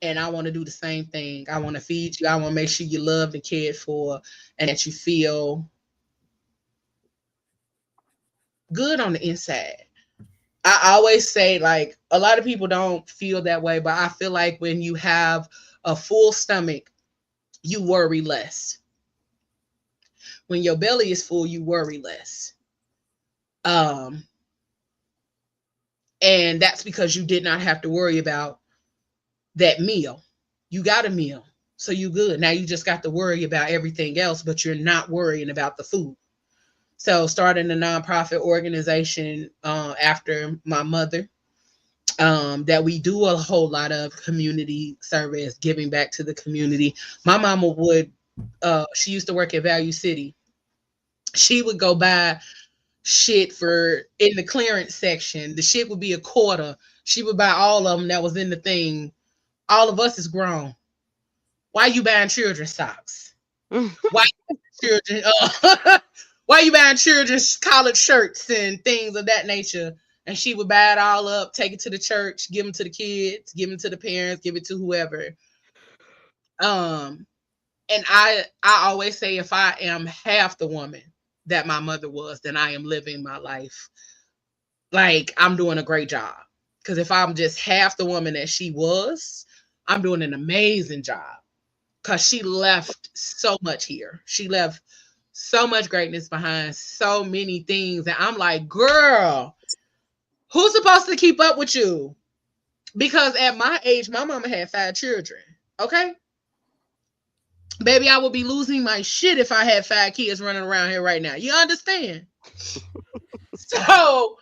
And I want to do the same thing. I want to feed you. I want to make sure you're loved and cared for and that you feel good on the inside. I always say, like, a lot of people don't feel that way, but I feel like when you have a full stomach, you worry less. When your belly is full, you worry less. And that's because you did not have to worry about that meal. You got a meal, so you good. Now you just got to worry about everything else, but you're not worrying about the food. So starting a nonprofit organization after my mother, that we do a whole lot of community service, giving back to the community. My mama would, she used to work at Value City. She would go buy shit for in the clearance section. The shit would be a quarter. She would buy all of them that was in the thing. All of us is grown. Why you buying children's socks? Why children? Why you buying children's collared shirts and things of that nature? And she would buy it all up, take it to the church, give them to the kids, give them to the parents, give it to whoever. And I always say, if I am half the woman that my mother was, then I am living my life like I'm doing a great job. Because if I'm just half the woman that she was, I'm doing an amazing job. Because she left so much here. She left so much greatness behind, so many things. And I'm like, girl, who's supposed to keep up with you? Because at my age, my mama had 5 children. Okay? Baby, I would be losing my shit if I had 5 kids running around here right now. You understand? So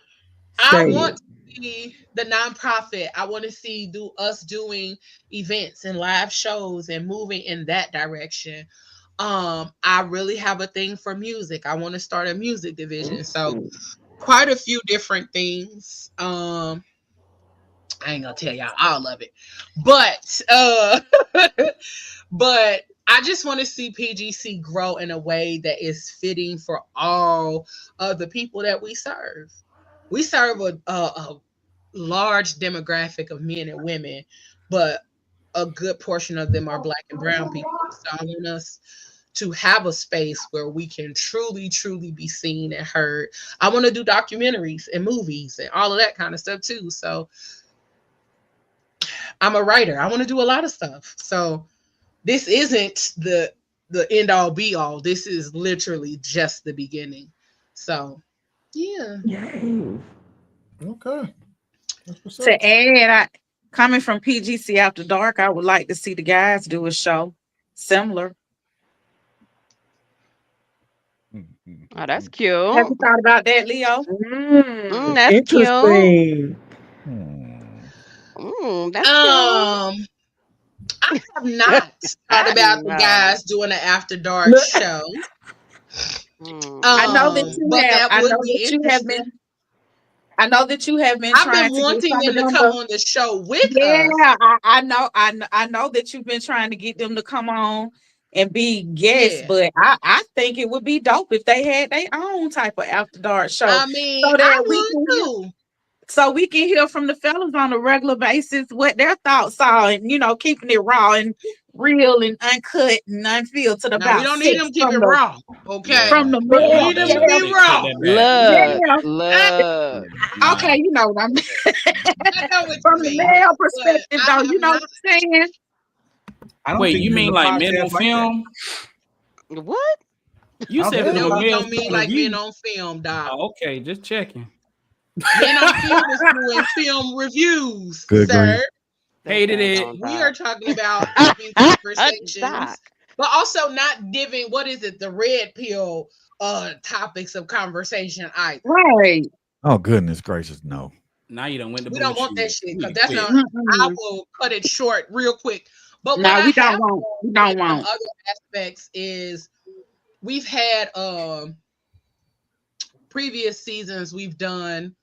I want to see the nonprofit. I want to see us doing events and live shows and moving in that direction. I really have a thing for music. I want to start a music division. So quite a few different things. I ain't gonna tell y'all all of it, but but I just want to see PGC grow in a way that is fitting for all of the people that we serve. We serve a large demographic of men and women, but a good portion of them are Black and brown people. So I want us to have a space where we can truly, truly be seen and heard. I want to do documentaries and movies and all of that kind of stuff too. So I'm a writer. I want to do a lot of stuff. So this isn't the end all be all. This is literally just the beginning. So yeah. Okay. To add, coming from PGC After Dark, I would like to see the guys do a show similar. Oh, that's cute. Have you thought about that, Leo? That's Interesting. That's I have not thought about the guys doing an after dark show. I know that you have. I know that you have been. I know that you have been. I've trying been to wanting get them to come on the show with us. Yeah, I know. I know that you've been trying to get them to come on and be guests, but I think it would be dope if they had their own type of after dark show. I mean, so that I we would can too. So we can hear from the fellas on a regular basis what their thoughts are, and keeping it raw and real and uncut and unfiltered about. We don't need them to keep it raw, okay? From the we need them to be raw. Look. Okay, you know what I mean. From the male perspective, though, you know what I'm saying. Wait, you mean like men on film? What? You said no, we don't mean like men on film, Doc. Oh, okay, just checking. Men on film is doing film reviews, Good sir. Hated it. We are talking about having conversations, but also not giving the red pill topics of conversation either. Right. Oh goodness gracious, no. Now you don't went to. We don't want that shit because that's not. I will cut it short real quick. But no, what we don't want. We don't want. Other aspects is we've had previous seasons we've done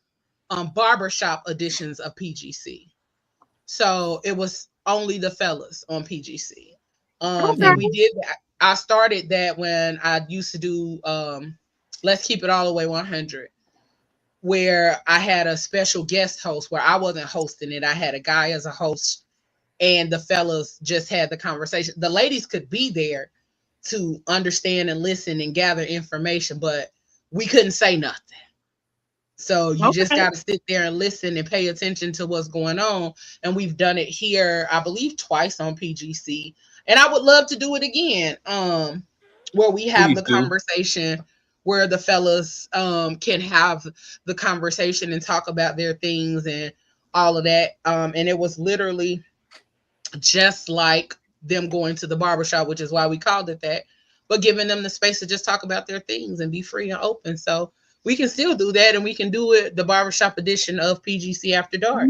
barbershop editions of PGC. So it was only the fellas on PGC. And we did that. I started that when I used to do Let's Keep It All the Way 100. where I had a special guest host where I wasn't hosting it. I had a guy as a host, and the fellas just had the conversation. The ladies could be there to understand and listen and gather information, but we couldn't say nothing. So you just got to sit there and listen and pay attention to what's going on. And we've done it here, I believe, twice on PGC. And I would love to do it again, where we have the conversation, where the fellas can have the conversation and talk about their things and all of that. And it was literally just like them going to the barbershop, which is why we called it that, but giving them the space to just talk about their things and be free and open. So we can still do that, and we can do it the barbershop edition of PGC After Dark,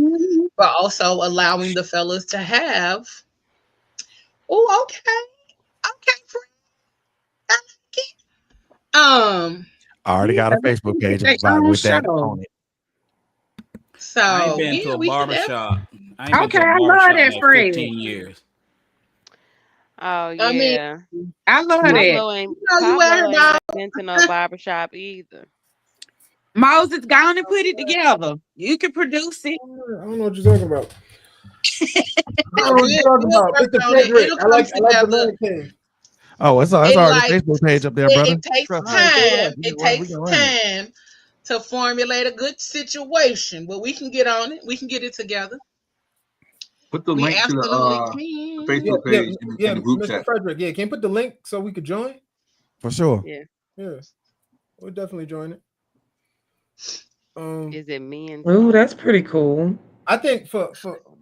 but also allowing the fellas to have, oh, okay, friend. I like it. I already got a Facebook page with that on it. So I ain't been to a barbershop. I ain't been to a I love barbershop that in phrase. 15 years. Oh yeah. I mean, I love that. Pablo ain't been to no barbershop either. Moses, go on and put it together. You can produce it. I don't know what you're talking about. I don't know what you're talking about. Mr. Frederick. I like the man cave. Oh, it's already a Facebook page up there, brother. It takes time. It takes time to formulate a good situation, but we can get on it. We can get it together. Put the link to the Facebook page in the group Mr. chat. Frederick, can you put the link so we could join? For sure. Yeah. We'll definitely join it. Is it men? Ooh, that's pretty cool. I think for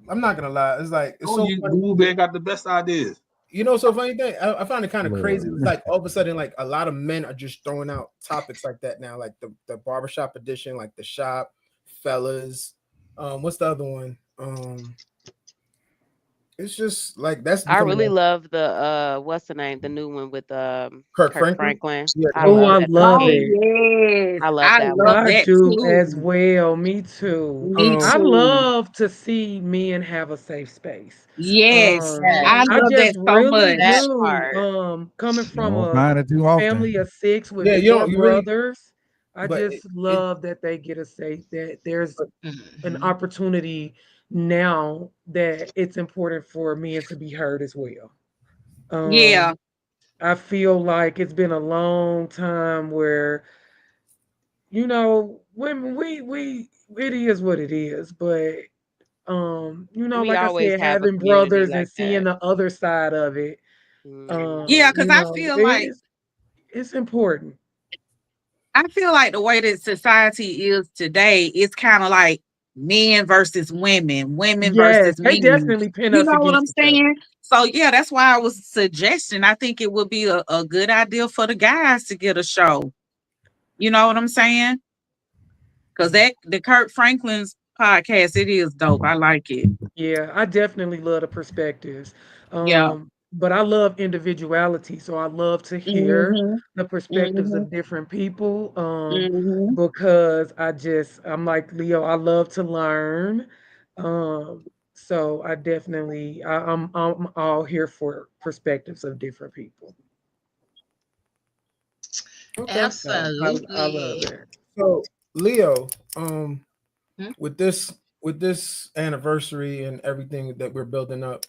I'm not gonna lie, it's like it's so funny. Man got the best ideas. You know, so funny thing, I find it kind of crazy. It's like all of a sudden, like a lot of men are just throwing out topics like that now, like the barbershop edition, like the shop, fellas. What's the other one? It's just like that's. I really love the what's the name? The new one with Kirk Franklin. Yeah, I love it. Yes. I love that one. I do as well. Me too. I love to see men have a safe space. Yes, I love that so really much. do. Coming from a family of 6 with 4 brothers, I just love that they get a safe. That there's an opportunity now that it's important for men to be heard as well. I feel like it's been a long time where, you know, women we it is what it is, but you know, We like I always said, have a having community brothers like and seeing the other side of it. Yeah, because I feel like it's important. I feel like the way that society is today, it's kind of like men versus women versus men. They definitely pin us. You know what I'm against each other. saying? So yeah, that's why I was suggesting. I think it would be a good idea for the guys to get a show. You know what I'm saying? Because the Kirk Franklin's podcast, it is dope. I like it. Yeah, I definitely love the perspectives. Yeah. But I love individuality, so I love to hear the perspectives of different people. Because I'm like Leo, I love to learn. So I definitely I'm all here for perspectives of different people. Okay. Absolutely. I love it. So Leo, with this anniversary and everything that we're building up,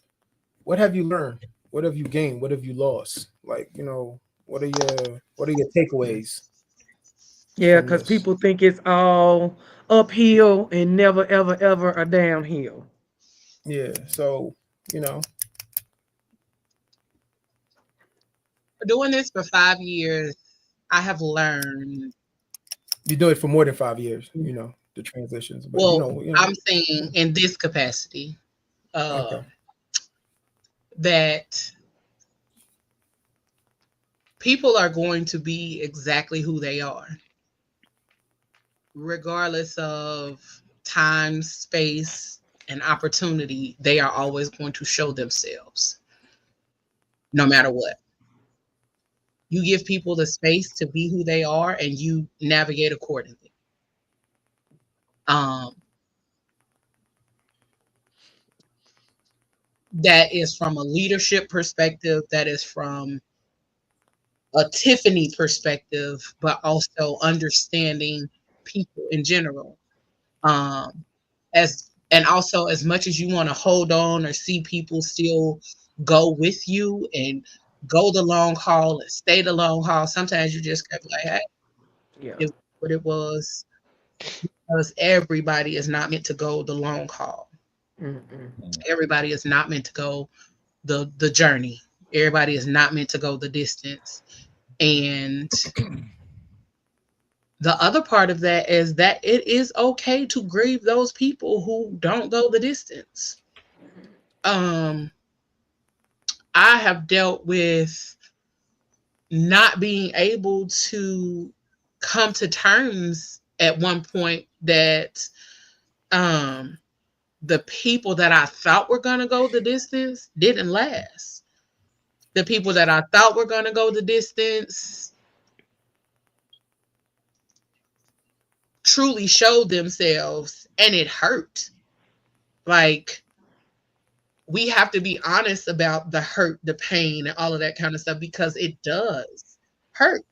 what have you learned? What have you gained? What have you lost? Like, you know, what are your takeaways? Yeah, because people think it's all uphill and never, ever, ever a downhill. Yeah. So, you know. Doing this for 5 years, I have learned. You do it for more than 5 years, you know, the transitions. But, well, you know, I'm saying in this capacity, that people are going to be exactly who they are, regardless of time, space, and opportunity. They are always going to show themselves, no matter what. You give people the space to be who they are, and you navigate accordingly. That is from a leadership perspective. That is from a Tiffany perspective, but also understanding people in general. And also, as much as you want to hold on or see people still go with you and go the long haul and stay the long haul, sometimes you just gotta be like, hey, Yeah. it was what it was, because everybody is not meant to go the long haul. Everybody is not meant to go the journey. Everybody is not meant to go the distance. And the other part of that is that it is okay to grieve those people who don't go the distance. I have dealt with not being able to come to terms at one point that the people that I thought were going to go the distance didn't last. The people that I thought were going to go the distance truly showed themselves, and it hurt. Like, we have to be honest about the hurt, the pain, and all of that kind of stuff, because it does hurt.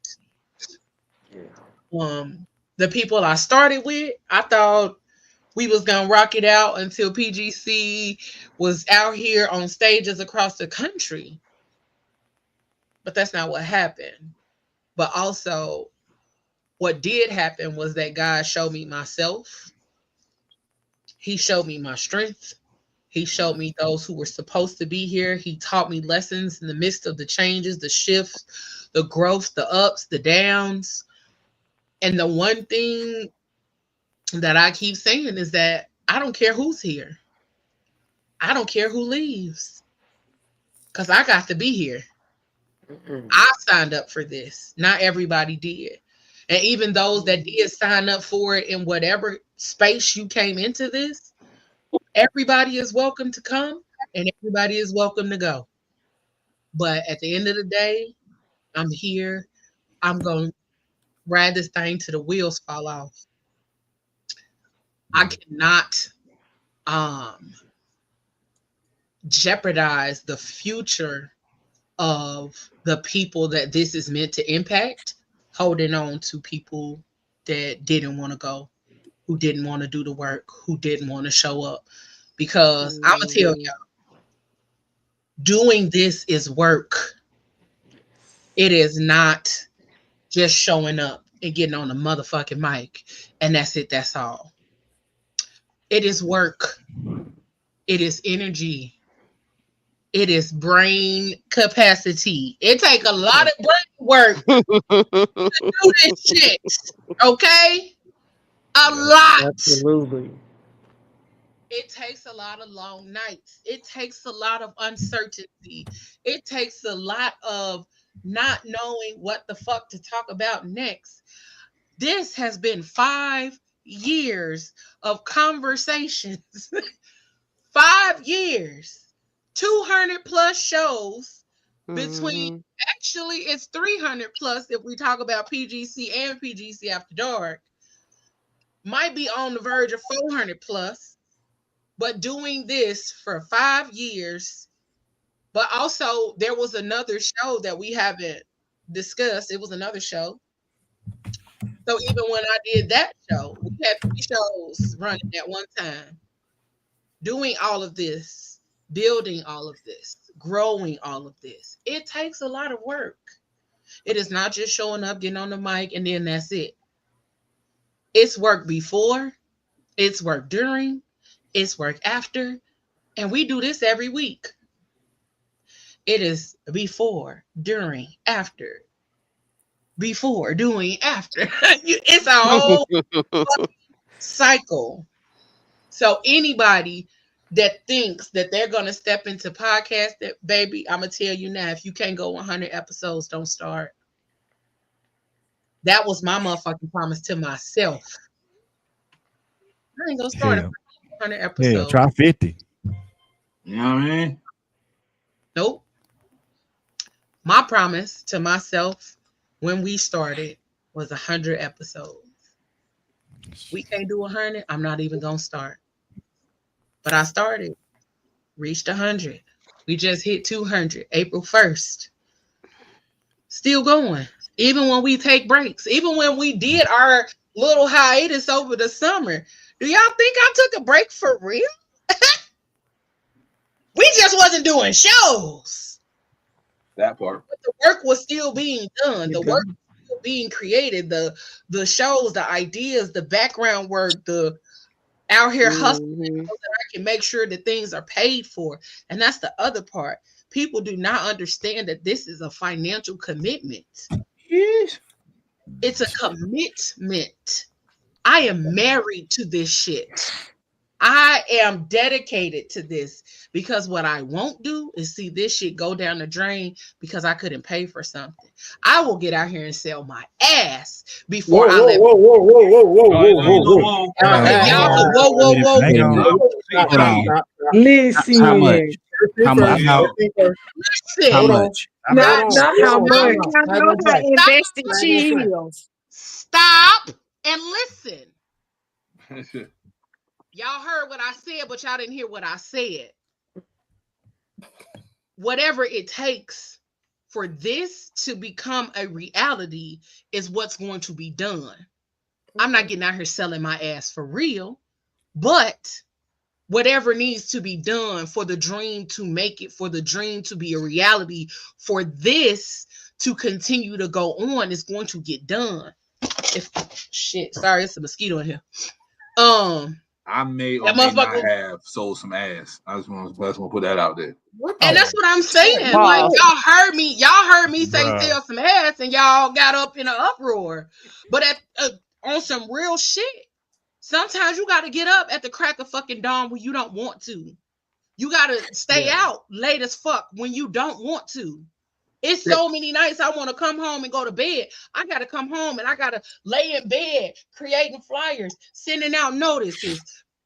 The people I started with, I thought we was gonna rock it out until PGC was out here on stages across the country. But that's not what happened. But also, what did happen was that God showed me myself. He showed me my strength. He showed me those who were supposed to be here. He taught me lessons in the midst of the changes, the shifts, the growth, the ups, the downs. And the one thing that I keep saying is that I don't care who's here. I don't care who leaves, because I got to be here. I signed up for this. Not everybody did. And even those that did sign up for it in whatever space you came into this, everybody is welcome to come and everybody is welcome to go. But at the end of the day, I'm here. I'm going to ride this thing till the wheels fall off. I cannot jeopardize the future of the people that this is meant to impact, holding on to people that didn't want to go, who didn't want to do the work, who didn't want to show up. Because I'm going to tell y'all, doing this is work. It is not just showing up and getting on the motherfucking mic and that's it, that's all. It is work. It is energy. It is brain capacity. It takes a lot of brain work to do this shit. Okay? A lot. Absolutely. It takes a lot of long nights. It takes a lot of uncertainty. It takes a lot of not knowing what the fuck to talk about next. This has been 5 years of conversations. 5 years. 200 plus shows between, actually it's 300 plus if we talk about PGC and PGC After Dark. Might be on the verge of 400 plus, but doing this for 5 years. But also there was another show that we haven't discussed. It was another show. So even when I did that show, we had 3 shows running at one time. Doing all of this, building all of this, growing all of this, it takes a lot of work. It is not just showing up, getting on the mic, and then that's it. It's work before, it's work during, it's work after, and we do this every week. It is before, during, after, before, doing, after. It's a whole cycle. So anybody that thinks that they're going to step into podcasting, baby, I'm going to tell you now, if you can't go 100 episodes, don't start. That was my motherfucking promise to myself. I ain't going to start 100 episodes. Yeah, try 50. You know what I mean? Nope. My promise to myself when we started was 100 episodes. We can't do 100. I'm not even going to start. But I started, reached 100. We just hit 200, April 1st. Still going. Even when we take breaks, even when we did our little hiatus over the summer. Do y'all think I took a break for real? We just wasn't doing shows. That part. But the work was still being done. The work was still being created. The shows, the ideas, the background work, the out here hustling so that I can make sure that things are paid for. And that's the other part. People do not understand that this is a financial commitment. Yes. It's a commitment. I am married to this shit. I am dedicated to this because what I won't do is see this shit go down the drain because I couldn't pay for something. I will get out here and sell my ass before I let. Whoa. Listen. How much? How much? Not how much. Invested chills. Stop and listen. Y'all heard what I said, but y'all didn't hear what I said. Whatever it takes for this to become a reality is what's going to be done. I'm not getting out here selling my ass for real, but whatever needs to be done for the dream to make it, for the dream to be a reality, for this to continue to go on is going to get done. Sorry, it's a mosquito in here. I may or may not have sold some ass. I just want to put that out there. And that's what I'm saying. Like y'all heard me say sell some ass, and y'all got up in an uproar. But on some real shit, sometimes you got to get up at the crack of fucking dawn when you don't want to. You got to stay out late as fuck when you don't want to. It's so many nights I want to come home and go to bed. I got to come home and I got to lay in bed, creating flyers, sending out notices,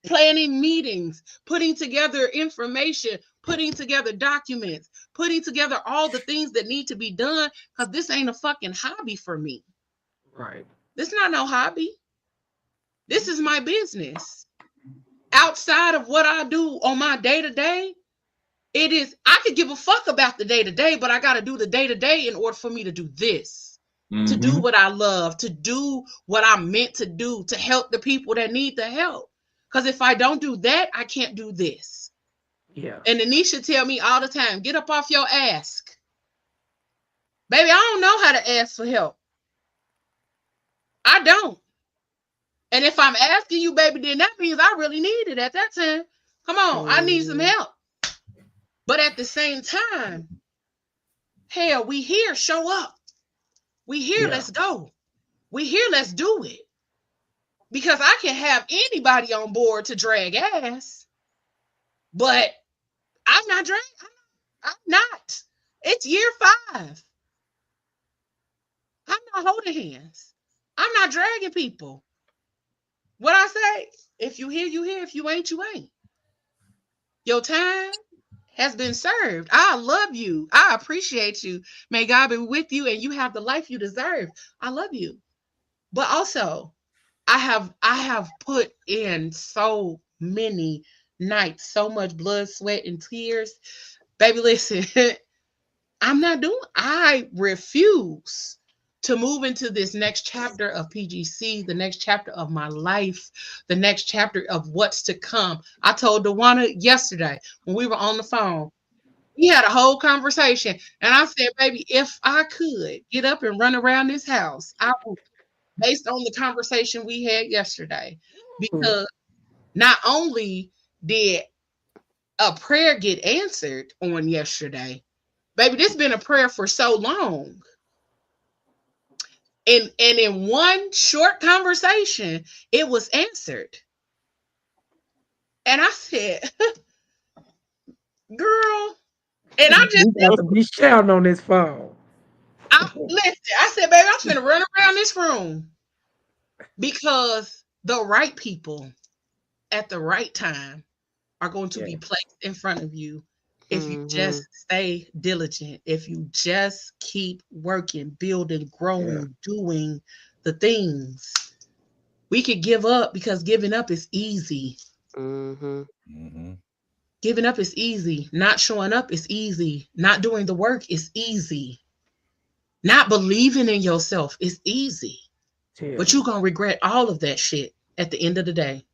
planning meetings, putting together information, putting together documents, putting together all the things that need to be done because this ain't a fucking hobby for me. Right. This not no hobby. This is my business. Outside of what I do on my day-to-day, it is, I could give a fuck about the day-to-day, but I got to do the day-to-day in order for me to do this, to do what I love, to do what I'm meant to do, to help the people that need the help. Because if I don't do that, I can't do this. Yeah. And Anisha tell me all the time, get up off your ass. Baby, I don't know how to ask for help. I don't. And if I'm asking you, baby, then that means I really need it at that time. Come on, I need some help. But at the same time, hell, we here, show up. We here, let's go. We here, let's do it. Because I can have anybody on board to drag ass, but I'm not dragging. I'm not. It's year 5. I'm not holding hands. I'm not dragging people. What I say, if you here, you here. If you ain't, you ain't. Your time has been served. I love you. I appreciate you. May God be with you and you have the life you deserve. I love you. But also, I have put in so many nights, so much blood, sweat, and tears. Baby, listen, I refuse to move into this next chapter of PGC, the next chapter of my life, the next chapter of what's to come. I told Dewana yesterday when we were on the phone, we had a whole conversation, and I said, baby, if I could get up and run around this house, I would, based on the conversation we had yesterday, because not only did a prayer get answered on yesterday, baby, this has been a prayer for so long. And in one short conversation, it was answered. And I said, girl, and I just have to be shouting on this phone. Listen, I said, baby, I'm gonna run around this room because the right people at the right time are going to be placed in front of you if you just stay diligent, if you just keep working, building, growing, doing the things. We could give up because giving up is easy. Giving up is easy. Not showing up is easy. Not doing the work is easy. Not believing in yourself is easy. But you're gonna regret all of that shit at the end of the day.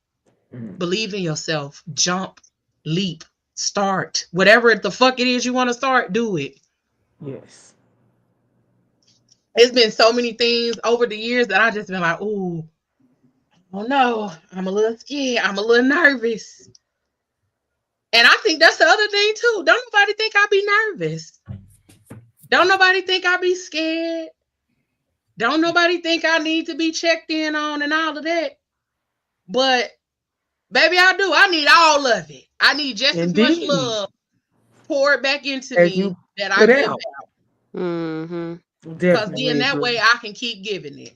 Believe in yourself. Jump, leap, start. Whatever the fuck it is you want to start, do it. Yes. It's been so many things over the years that I just been like, ooh, oh no, I'm a little scared. I'm a little nervous. And I think that's the other thing too. Don't nobody think I be nervous. Don't nobody think I be scared. Don't nobody think I need to be checked in on and all of that. But baby, I do. I need all of it. I need just as much love poured back into me that I give out. Mm-hmm. Because then that way I can keep giving it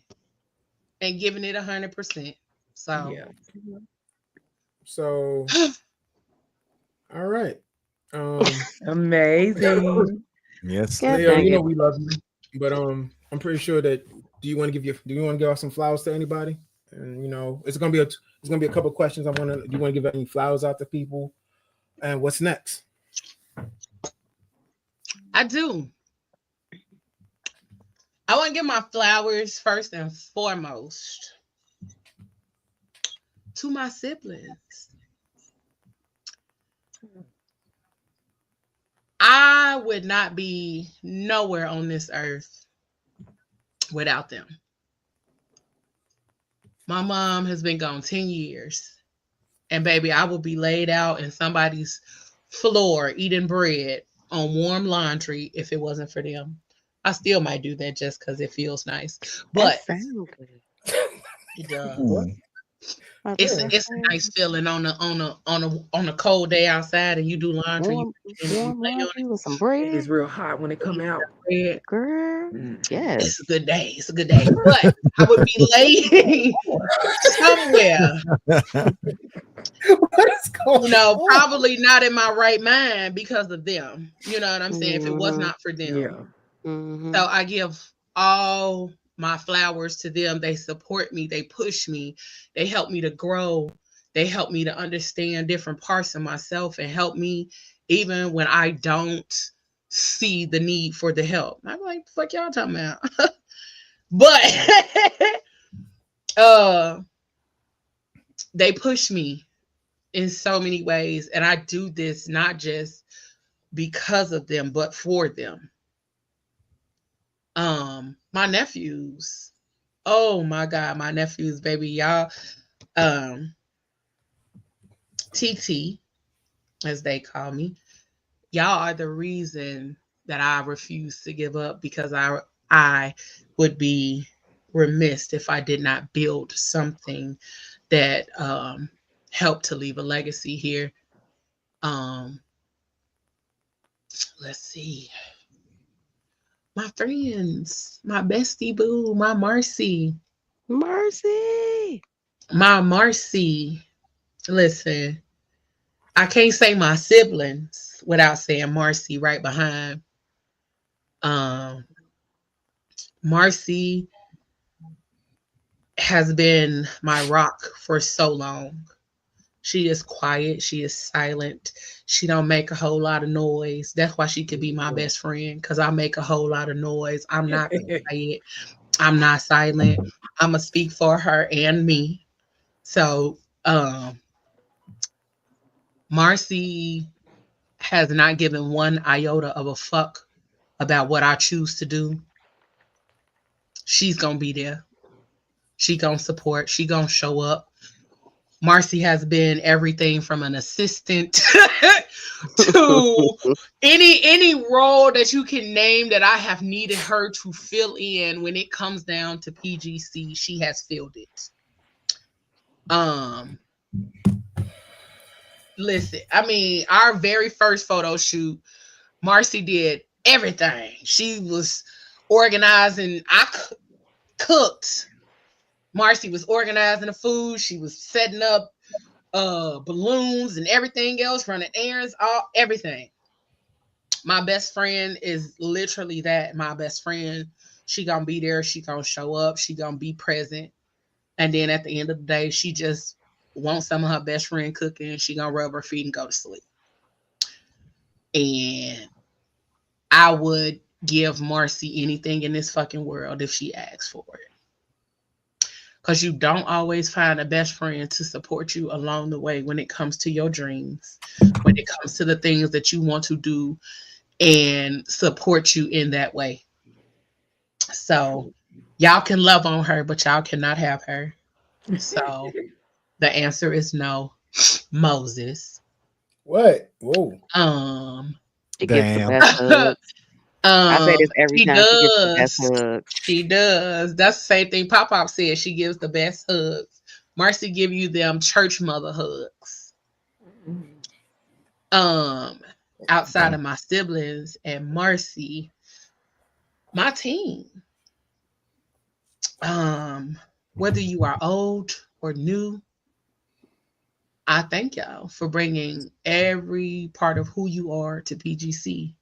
and giving it 100%. So yeah. So all right. Amazing. Yes. Leo, you know we love you. But I'm pretty sure that do you want to give out some flowers to anybody? And you know, it's gonna be a couple of questions. Do you want to give any flowers out to people? And what's next? I do. I want to give my flowers first and foremost to my siblings. I would not be nowhere on this earth without them. My mom has been gone 10 years. And baby, I would be laid out in somebody's floor eating bread on warm laundry if it wasn't for them. I still might do that just because it feels nice. But it does. It's a nice feeling on a cold day outside and you do laundry. Warm laundry with some bread. It's real hot when it come out. Girl, yes. It's a good day. It's a good day. But I would be laying somewhere. Probably not in my right mind because of them. You know what I'm saying? If it was not for them. Yeah. Mm-hmm. So I give all my flowers to them. They support me. They push me. They help me to grow. They help me to understand different parts of myself and help me even when I don't see the need for the help. I'm like, fuck y'all talking about? But they push me in so many ways. And I do this not just because of them, but for them. My nephews. Oh my God, my nephews, baby, y'all. TT, as they call me. Y'all are the reason that I refuse to give up because I would be remiss if I did not build something that helped to leave a legacy here. Let's see. My friends, my bestie boo, my Marcy. Marcy. My Marcy. Listen, I can't say my siblings without saying Marcy right behind. Marcy has been my rock for so long. She is quiet. She is silent. She don't make a whole lot of noise. That's why she could be my best friend because I make a whole lot of noise. I'm not quiet. I'm not silent. I'm going to speak for her and me. So, Marcy has not given one iota of a fuck about what I choose to do. She's going to be there. She going to support. She going to show up. Marcy has been everything from an assistant to any role that you can name that I have needed her to fill in when it comes down to PGC. She has filled it. Listen, I mean, our very first photo shoot, Marcy did everything. She was organizing. I cooked. Marcy was organizing the food. She was setting up balloons and everything else, running errands, everything. My best friend is literally that. My best friend, she gonna be there. She gonna show up. She gonna be present. And then at the end of the day, she just wants some of her best friend cooking. She gonna rub her feet and go to sleep. And I would give Marcy anything in this fucking world if she asks for it. because you don't always find a best friend to support you along the way when it comes to your dreams, when it comes to the things that you want to do and support you in that way. So y'all can love on her, but y'all cannot have her. So the answer is no. Moses. What? Whoa. She gives the Damn. best hugs. I say this every She time. She gives the best does. hugs. She does. That's the same thing Pop Pop said. She gives the best hugs. Marcy give you them church mother hugs. Outside of my siblings and Marcy, my team. Whether you are old or new, I thank y'all for bringing every part of who you are to PGC.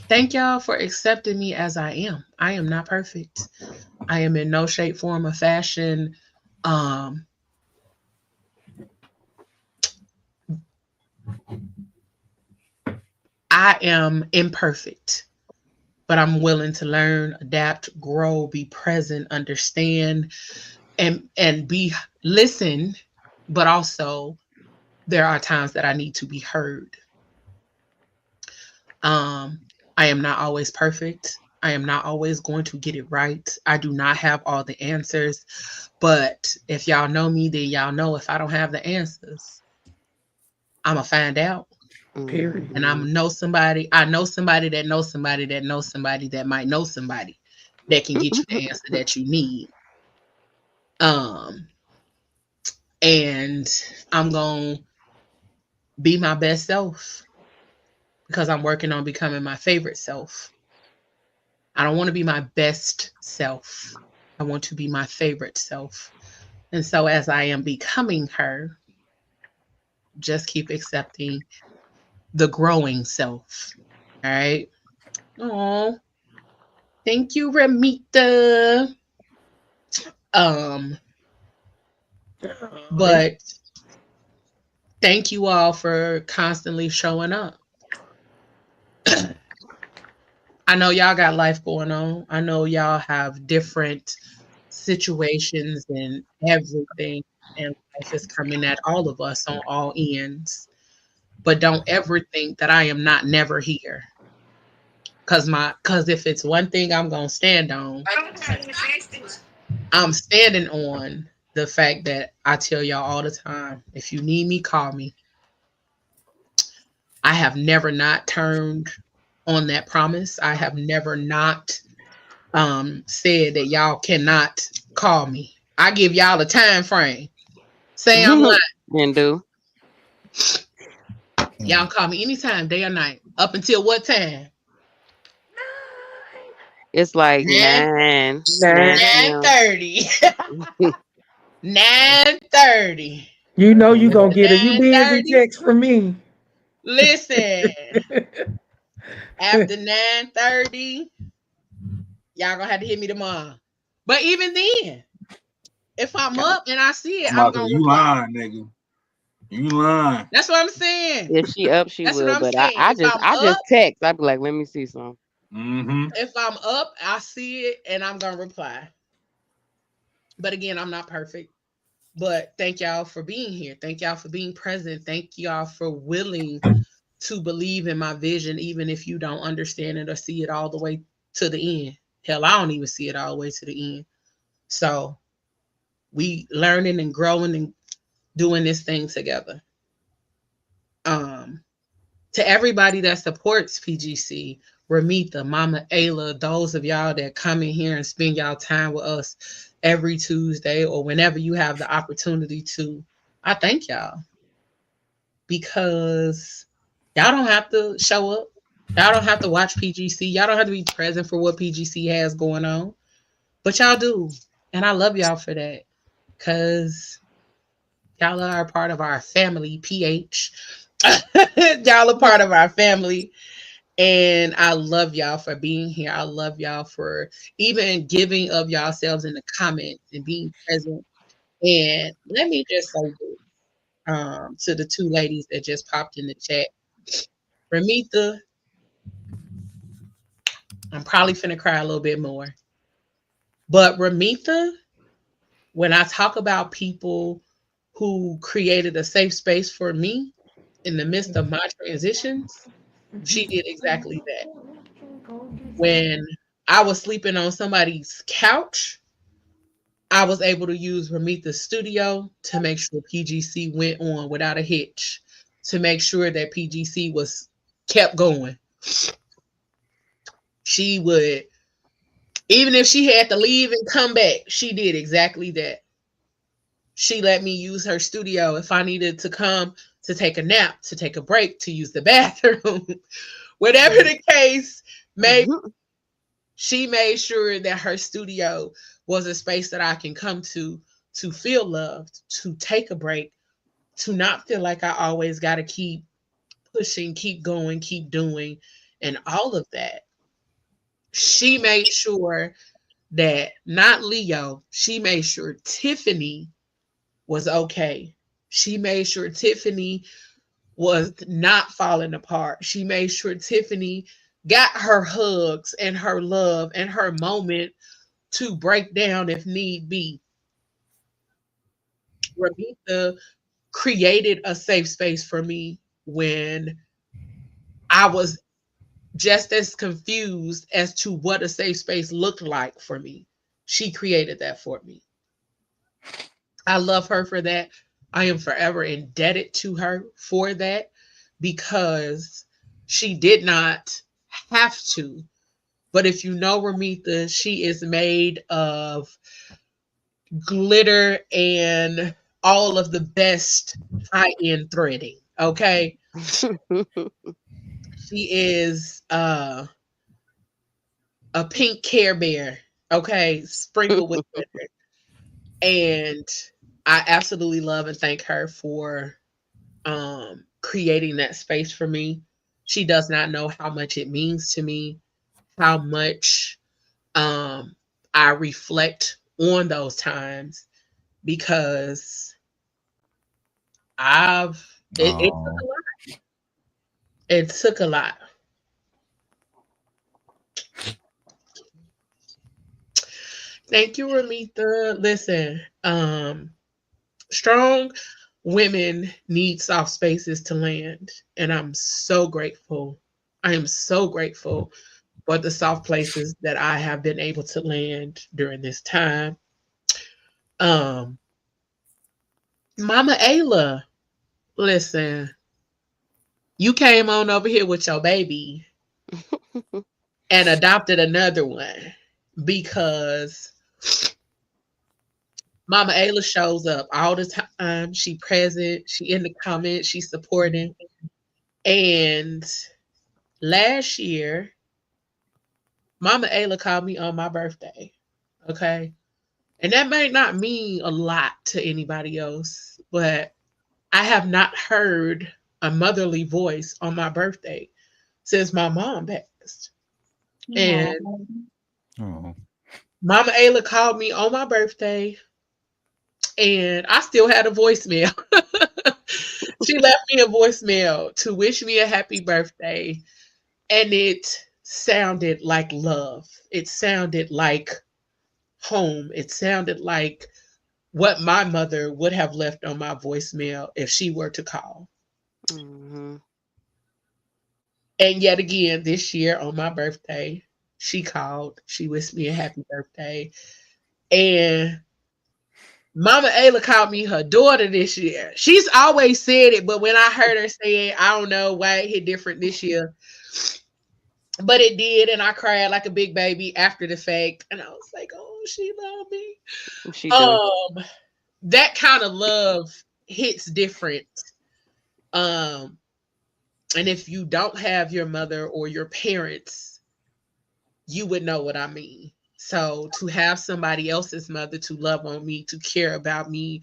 Thank y'all for accepting me as I am. I am not perfect. I am in no shape, form, or fashion. I am imperfect, but I'm willing to learn, adapt, grow, be present, understand, and be listen. But also, there are times that I need to be heard. I am not always perfect. I am not always going to get it right. I do not have all the answers. But if y'all know me, then y'all know if I don't have the answers, I'm going to find out. Period. And I know somebody that knows somebody that knows somebody that knows somebody that might know somebody that can get you the answer that you need. And I'm going to be my best self because I'm working on becoming my favorite self. I don't want to be my best self. I want to be my favorite self. And so as I am becoming her, just keep accepting the growing self. All right. Oh, thank you, Ramita. But thank you all for constantly showing up. I know y'all got life going on. I know y'all have different situations and everything, and life is coming at all of us on all ends. But don't ever think that I am not never here. Cause if it's one thing I'm gonna stand on, I'm standing on the fact that I tell y'all all the time, if you need me, call me. I have never not turned on that promise. I have never not said that y'all cannot call me. I give y'all a time frame. Say I'm lying. And do. Y'all call me anytime, day or night. Up until what time? It's like 9 p.m. 9:30. 9:30. You know you gonna get a you busy 9:30. text from me. Listen. After 9:30, y'all gonna have to hit me tomorrow. But even then, if I'm up and I see it, I'm gonna you reply. lying, nigga. You lying. That's what I'm saying. If she up, she That's what will. I'm But saying. I If I'm up, just text. I'd be like, let me see some. if I'm up, I see it and I'm gonna reply. But again, I'm not perfect. But thank y'all for being here. Thank y'all for being present. Thank y'all for willing to believe in my vision, even if you don't understand it or see it all the way to the end. Hell, I don't even see it all the way to the end. So we learning and growing and doing this thing together. To everybody that supports PGC, Ramita, Mama Ayla, those of y'all that come in here and spend y'all time with us every Tuesday or whenever you have the opportunity to, I thank y'all because y'all don't have to show up. Y'all don't have to watch PGC. Y'all don't have to be present for what PGC has going on, but y'all do. And I love y'all for that because y'all are a part of our family, PH. Y'all are part of our family. And I love y'all for being here. I love y'all for even giving of yourselves in the comments and being present. And let me just say this to the two ladies that just popped in the chat. Ramita, I'm probably finna cry a little bit more. But Ramita, when I talk about people who created a safe space for me in the midst of my transitions, she did exactly that. When I was sleeping on somebody's couch, I was able to use Ramita's studio to make sure PGC went on without a hitch, to make sure that PGC was kept going. She would, even if she had to leave and come back, she did exactly that. She let me use her studio if I needed to come to take a nap, to take a break, to use the bathroom, whatever the case may. She made sure that her studio was a space that I can come to feel loved, to take a break, to not feel like I always got to keep pushing, keep going, keep doing, and all of that. She made sure that not Leo, she made sure Tiffany was okay. She made sure Tiffany was not falling apart. She made sure Tiffany got her hugs and her love and her moment to break down if need be. Ramita created a safe space for me when I was just as confused as to what a safe space looked like for me. She created that for me. I love her for that. I am forever indebted to her for that because she did not have to. But if you know Ramita, she is made of glitter and all of the best high-end threading. Okay. She is a pink Care Bear. Okay, sprinkled with glitter. And I absolutely love and thank her for creating that space for me. She does not know how much it means to me, how much I reflect on those times because it took a lot. It took a lot. Thank you, Ramita. Listen, strong women need soft spaces to land, and I'm so grateful. I am so grateful for the soft places that I have been able to land during this time. Mama Ayla, listen, you came on over here with your baby and adopted another one because Mama Ayla shows up all the time. She present. She in the comments. She's supporting. And last year, Mama Ayla called me on my birthday. Okay. And that may not mean a lot to anybody else, but I have not heard a motherly voice on my birthday since my mom passed. And Mama Ayla called me on my birthday, and I still had a voicemail. She left me a voicemail to wish me a happy birthday, and it sounded like love. It sounded like home. It sounded like what my mother would have left on my voicemail if she were to call. Mm-hmm. And yet again, this year on my birthday, she called. She wished me a happy birthday. And Mama Ayla called me her daughter this year. She's always said it, but when I heard her say it, I don't know why it hit different this year. But it did, and I cried like a big baby after the fact. And I was like, oh, she loved me. She does. That kind of love hits different. And if you don't have your mother or your parents, you would know what I mean. So to have somebody else's mother to love on me, to care about me,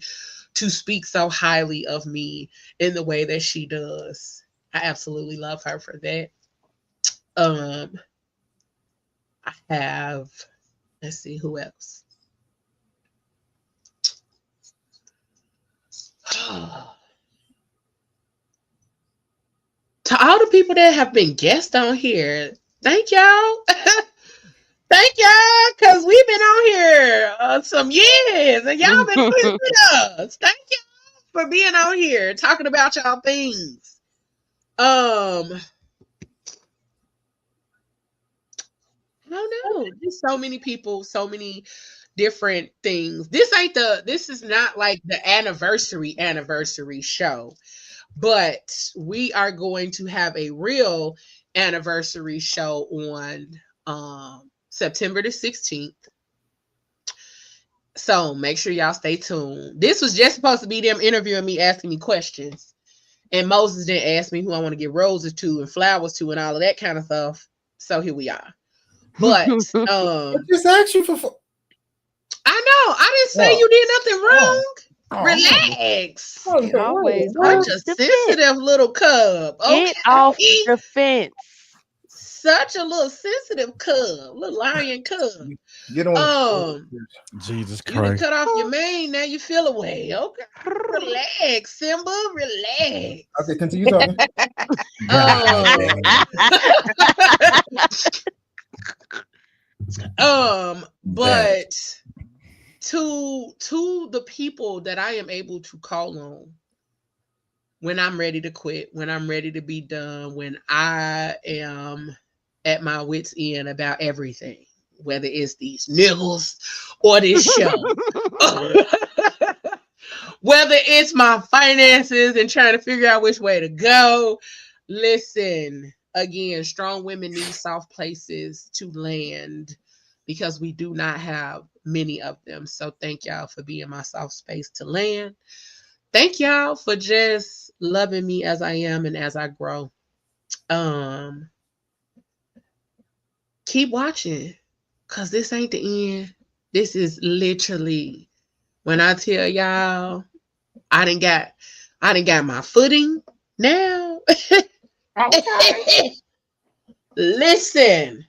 to speak so highly of me in the way that she does, I absolutely love her for that. I have, let's see who else. To all the people that have been guests on here, thank y'all. Thank y'all, because we've been on here some years, and y'all been with us. Thank y'all for being on here talking about y'all things. I don't know. There's so many people, so many different things. This is not like the anniversary show, but we are going to have a real anniversary show on September the 16th. So make sure y'all stay tuned. This was just supposed to be them interviewing me, asking me questions. And Moses didn't ask me who I want to give roses to and flowers to and all of that kind of stuff. So here we are. But I just asked you for. I know. I didn't say you did nothing wrong. Relax. Always Such a sensitive little cub. Okay? Get off the fence. Such a little sensitive cub, little lion cub. You don't Jesus You done Christ. cut off your mane, now you feel away. Okay. Relax, Simba. Relax. Okay, continue talking. But to the people that I am able to call on when I'm ready to quit, when I'm ready to be done, when I am at my wit's end about everything, whether it's these niggas or this show, whether it's my finances and trying to figure out which way to go. Listen, again, strong women need soft places to land because we do not have many of them. So thank y'all for being my soft space to land. Thank y'all for just loving me as I am and as I grow. Keep watching, because this ain't the end. This is literally when I tell y'all I done got my footing now. Okay. Listen,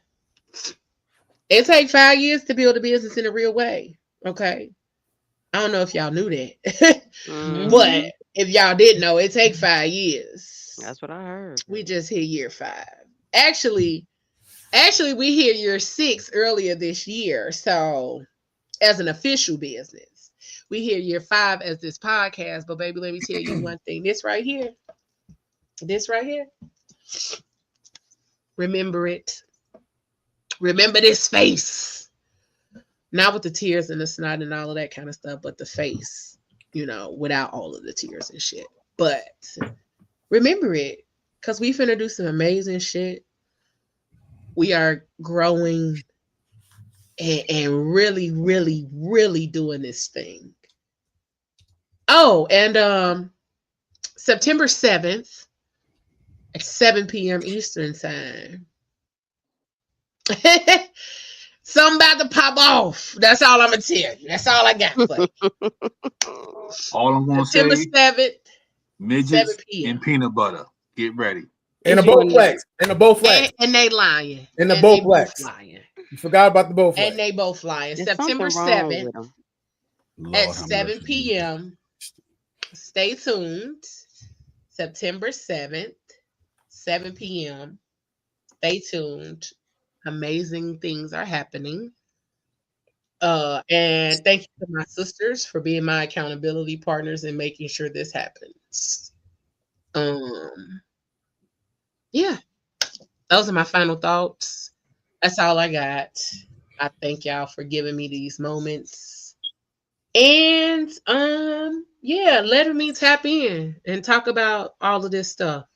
it takes 5 years to build a business in a real way. Okay. I don't know if y'all knew that. But if y'all didn't know, it takes 5 years. That's what I heard. We just hit year 5. Actually, we hit year 6 earlier this year. So as an official business, we hit year 5 as this podcast. But baby, let me tell you one thing. This right here. Remember it. Remember this face. Not with the tears and the snot and all of that kind of stuff, but the face, without all of the tears and shit. But remember it, because we finna do some amazing shit. We are growing and really, really, really doing this thing. Oh, and September 7th at 7 p.m. Eastern time. Something about to pop off. That's all I'm gonna tell you. That's all I got for you. All I'm gonna say, September 7th, midgets 7 p.m. and peanut butter. Get ready. And the Bowflex. And the Bowflex. And they lying. And the Bowflex. You forgot about the Bowflex. And they both lying. September 7th at 7 p.m. Stay tuned. September 7th, 7 p.m. Stay tuned. Amazing things are happening. And thank you to my sisters for being my accountability partners and making sure this happens. Yeah, those are my final thoughts. That's all I got. I thank y'all for giving me these moments. And yeah, letting me tap in and talk about all of this stuff.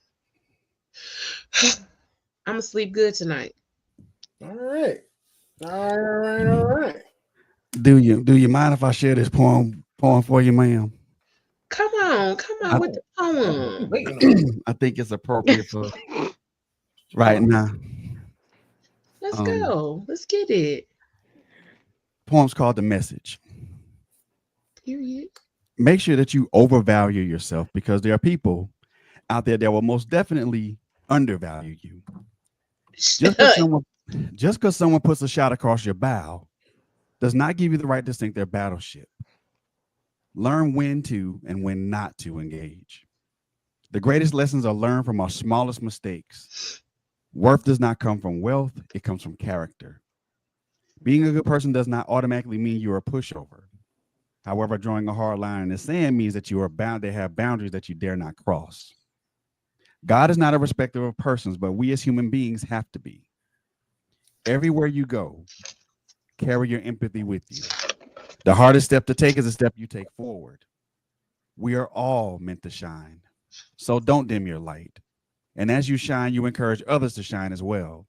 I'm gonna sleep good tonight. All right. All right. Do you mind if I share this poem for you, ma'am? Come on with the poem. I think it's appropriate for right now. Let's go. Let's get it. Poem's called The Message. Period. Make sure that you overvalue yourself, because there are people out there that will most definitely undervalue you. Just because someone puts a shot across your bow does not give you the right to sink their battleship. Learn when to and when not to engage. The greatest lessons are learned from our smallest mistakes. Worth does not come from wealth, it comes from character. Being a good person does not automatically mean you're a pushover. However, drawing a hard line in the sand means that you are bound to have boundaries that you dare not cross. God is not a respecter of persons, but we as human beings have to be. Everywhere you go, carry your empathy with you. The hardest step to take is a step you take forward. We are all meant to shine. So don't dim your light. And as you shine, you encourage others to shine as well.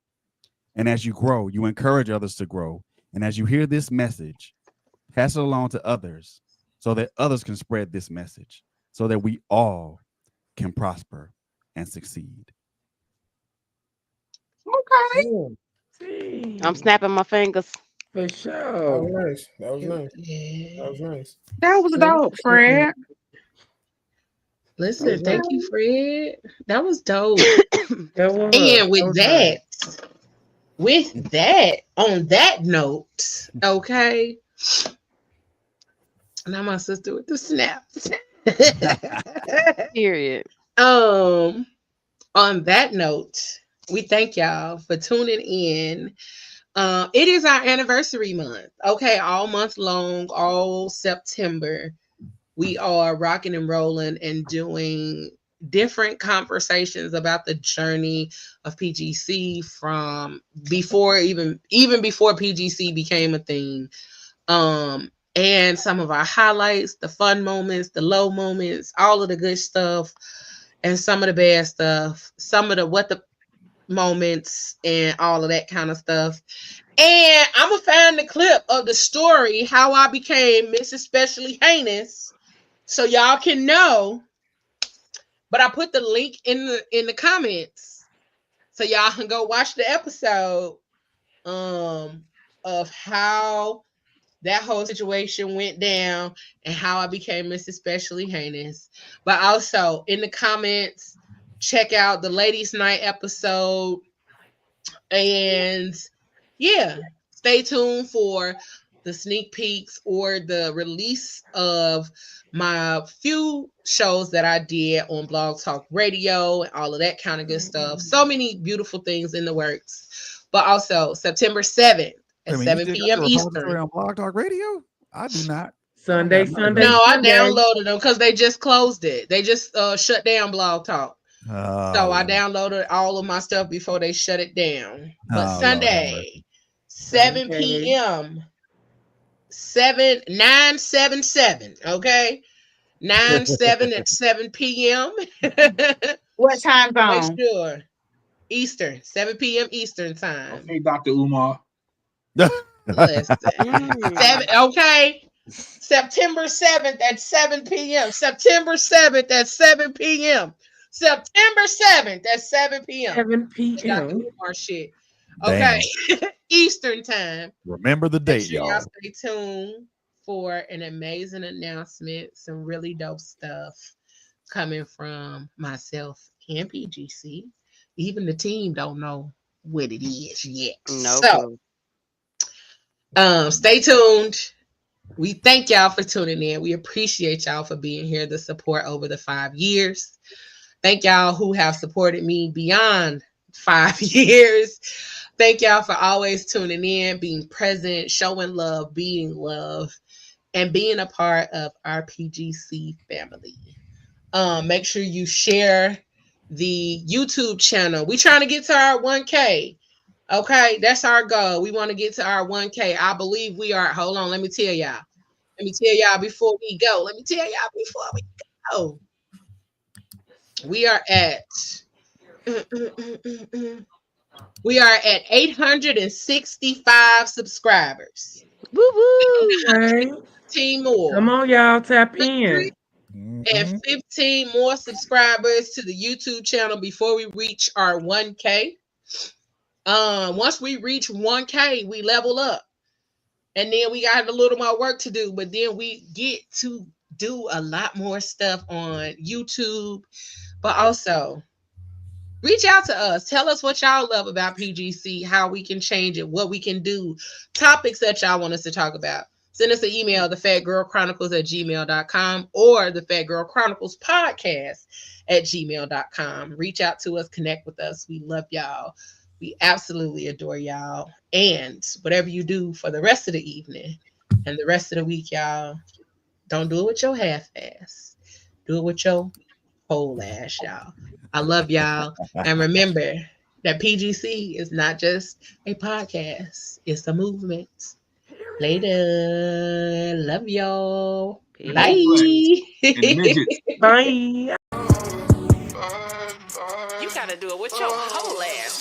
And as you grow, you encourage others to grow. And as you hear this message, pass it along to others so that others can spread this message so that we all can prosper and succeed. Okay. I'm snapping my fingers. For That sure. was nice. That was nice. Yeah. That was nice. That was dope, Fred. Listen, thank you, Fred. That was dope. That was. And with was nice. on that note, okay. Now my sister with the snaps. Period. On that note, we thank y'all for tuning in. It is our anniversary month. Okay, all month long, all September, we are rocking and rolling and doing different conversations about the journey of PGC from before even before PGC became a thing. And some of our highlights, the fun moments, the low moments, all of the good stuff, and some of the bad stuff, some of the what the moments, and all of that kind of stuff. And I'm gonna find the clip of the story how I became Miss Especially Heinous, so y'all can know. But I put the link in the comments, so y'all can go watch the episode of how that whole situation went down and how I became Miss Especially Heinous. But also in the comments, check out the Ladies Night episode. And yeah, stay tuned for the sneak peeks or the release of my few shows that I did on Blog Talk Radio and all of that kind of good stuff. So many beautiful things in the works. But also September 7th at 7 p.m. Eastern. On Blog Talk Radio? I do not. Sunday. No, I downloaded them because they just closed it. They just shut down Blog Talk. So I downloaded all of my stuff before they shut it down. But Sunday, 7 p.m. 977. Okay. 9/7 at 7 p.m. What time Make zone? sure. Eastern, 7 p.m. Eastern time. Okay, Dr. Umar. Listen. Okay. September 7th at 7 p.m. September 7th at 7 p.m. September 7th at 7 p.m. 7 p.m. Dr. Umar shit. Okay. Eastern time. Remember the date, Make sure y'all y'all. stay tuned for an amazing announcement. Some really dope stuff coming from myself and PGC. Even the team don't know what it is yet. No So, stay tuned. We thank y'all for tuning in. We appreciate y'all for being here, the support over the 5 years. Thank y'all who have supported me beyond 5 years. Thank y'all for always tuning in, being present, showing love, being love, and being a part of our PGC family. Make sure you share the YouTube channel. We're trying to get to our 1K. Okay, that's our goal. We want to get to our 1K. I believe we are. Hold on, let me tell y'all. Before we go. We are at 865 subscribers. Woo woo. Okay. 15 more. Come on, y'all, tap in. And 15 more subscribers to the YouTube channel before we reach our 1K. Once we reach 1K, we level up. And then we got a little more work to do, but then we get to do a lot more stuff on YouTube. But also, reach out to us. Tell us what y'all love about PGC, how we can change it, what we can do, topics that y'all want us to talk about. Send us an email, thephatgirlchronicles@gmail.com or the Phat Girl Chronicles podcast@gmail.com. Reach out to us, connect with us. We love y'all. We absolutely adore y'all. And whatever you do for the rest of the evening and the rest of the week, y'all, don't do it with your half ass. Do it with your whole ass, y'all. I love y'all. And remember that PGC is not just a podcast, it's a movement. Later. Love y'all. Bye. Bye. You gotta do it with your whole ass.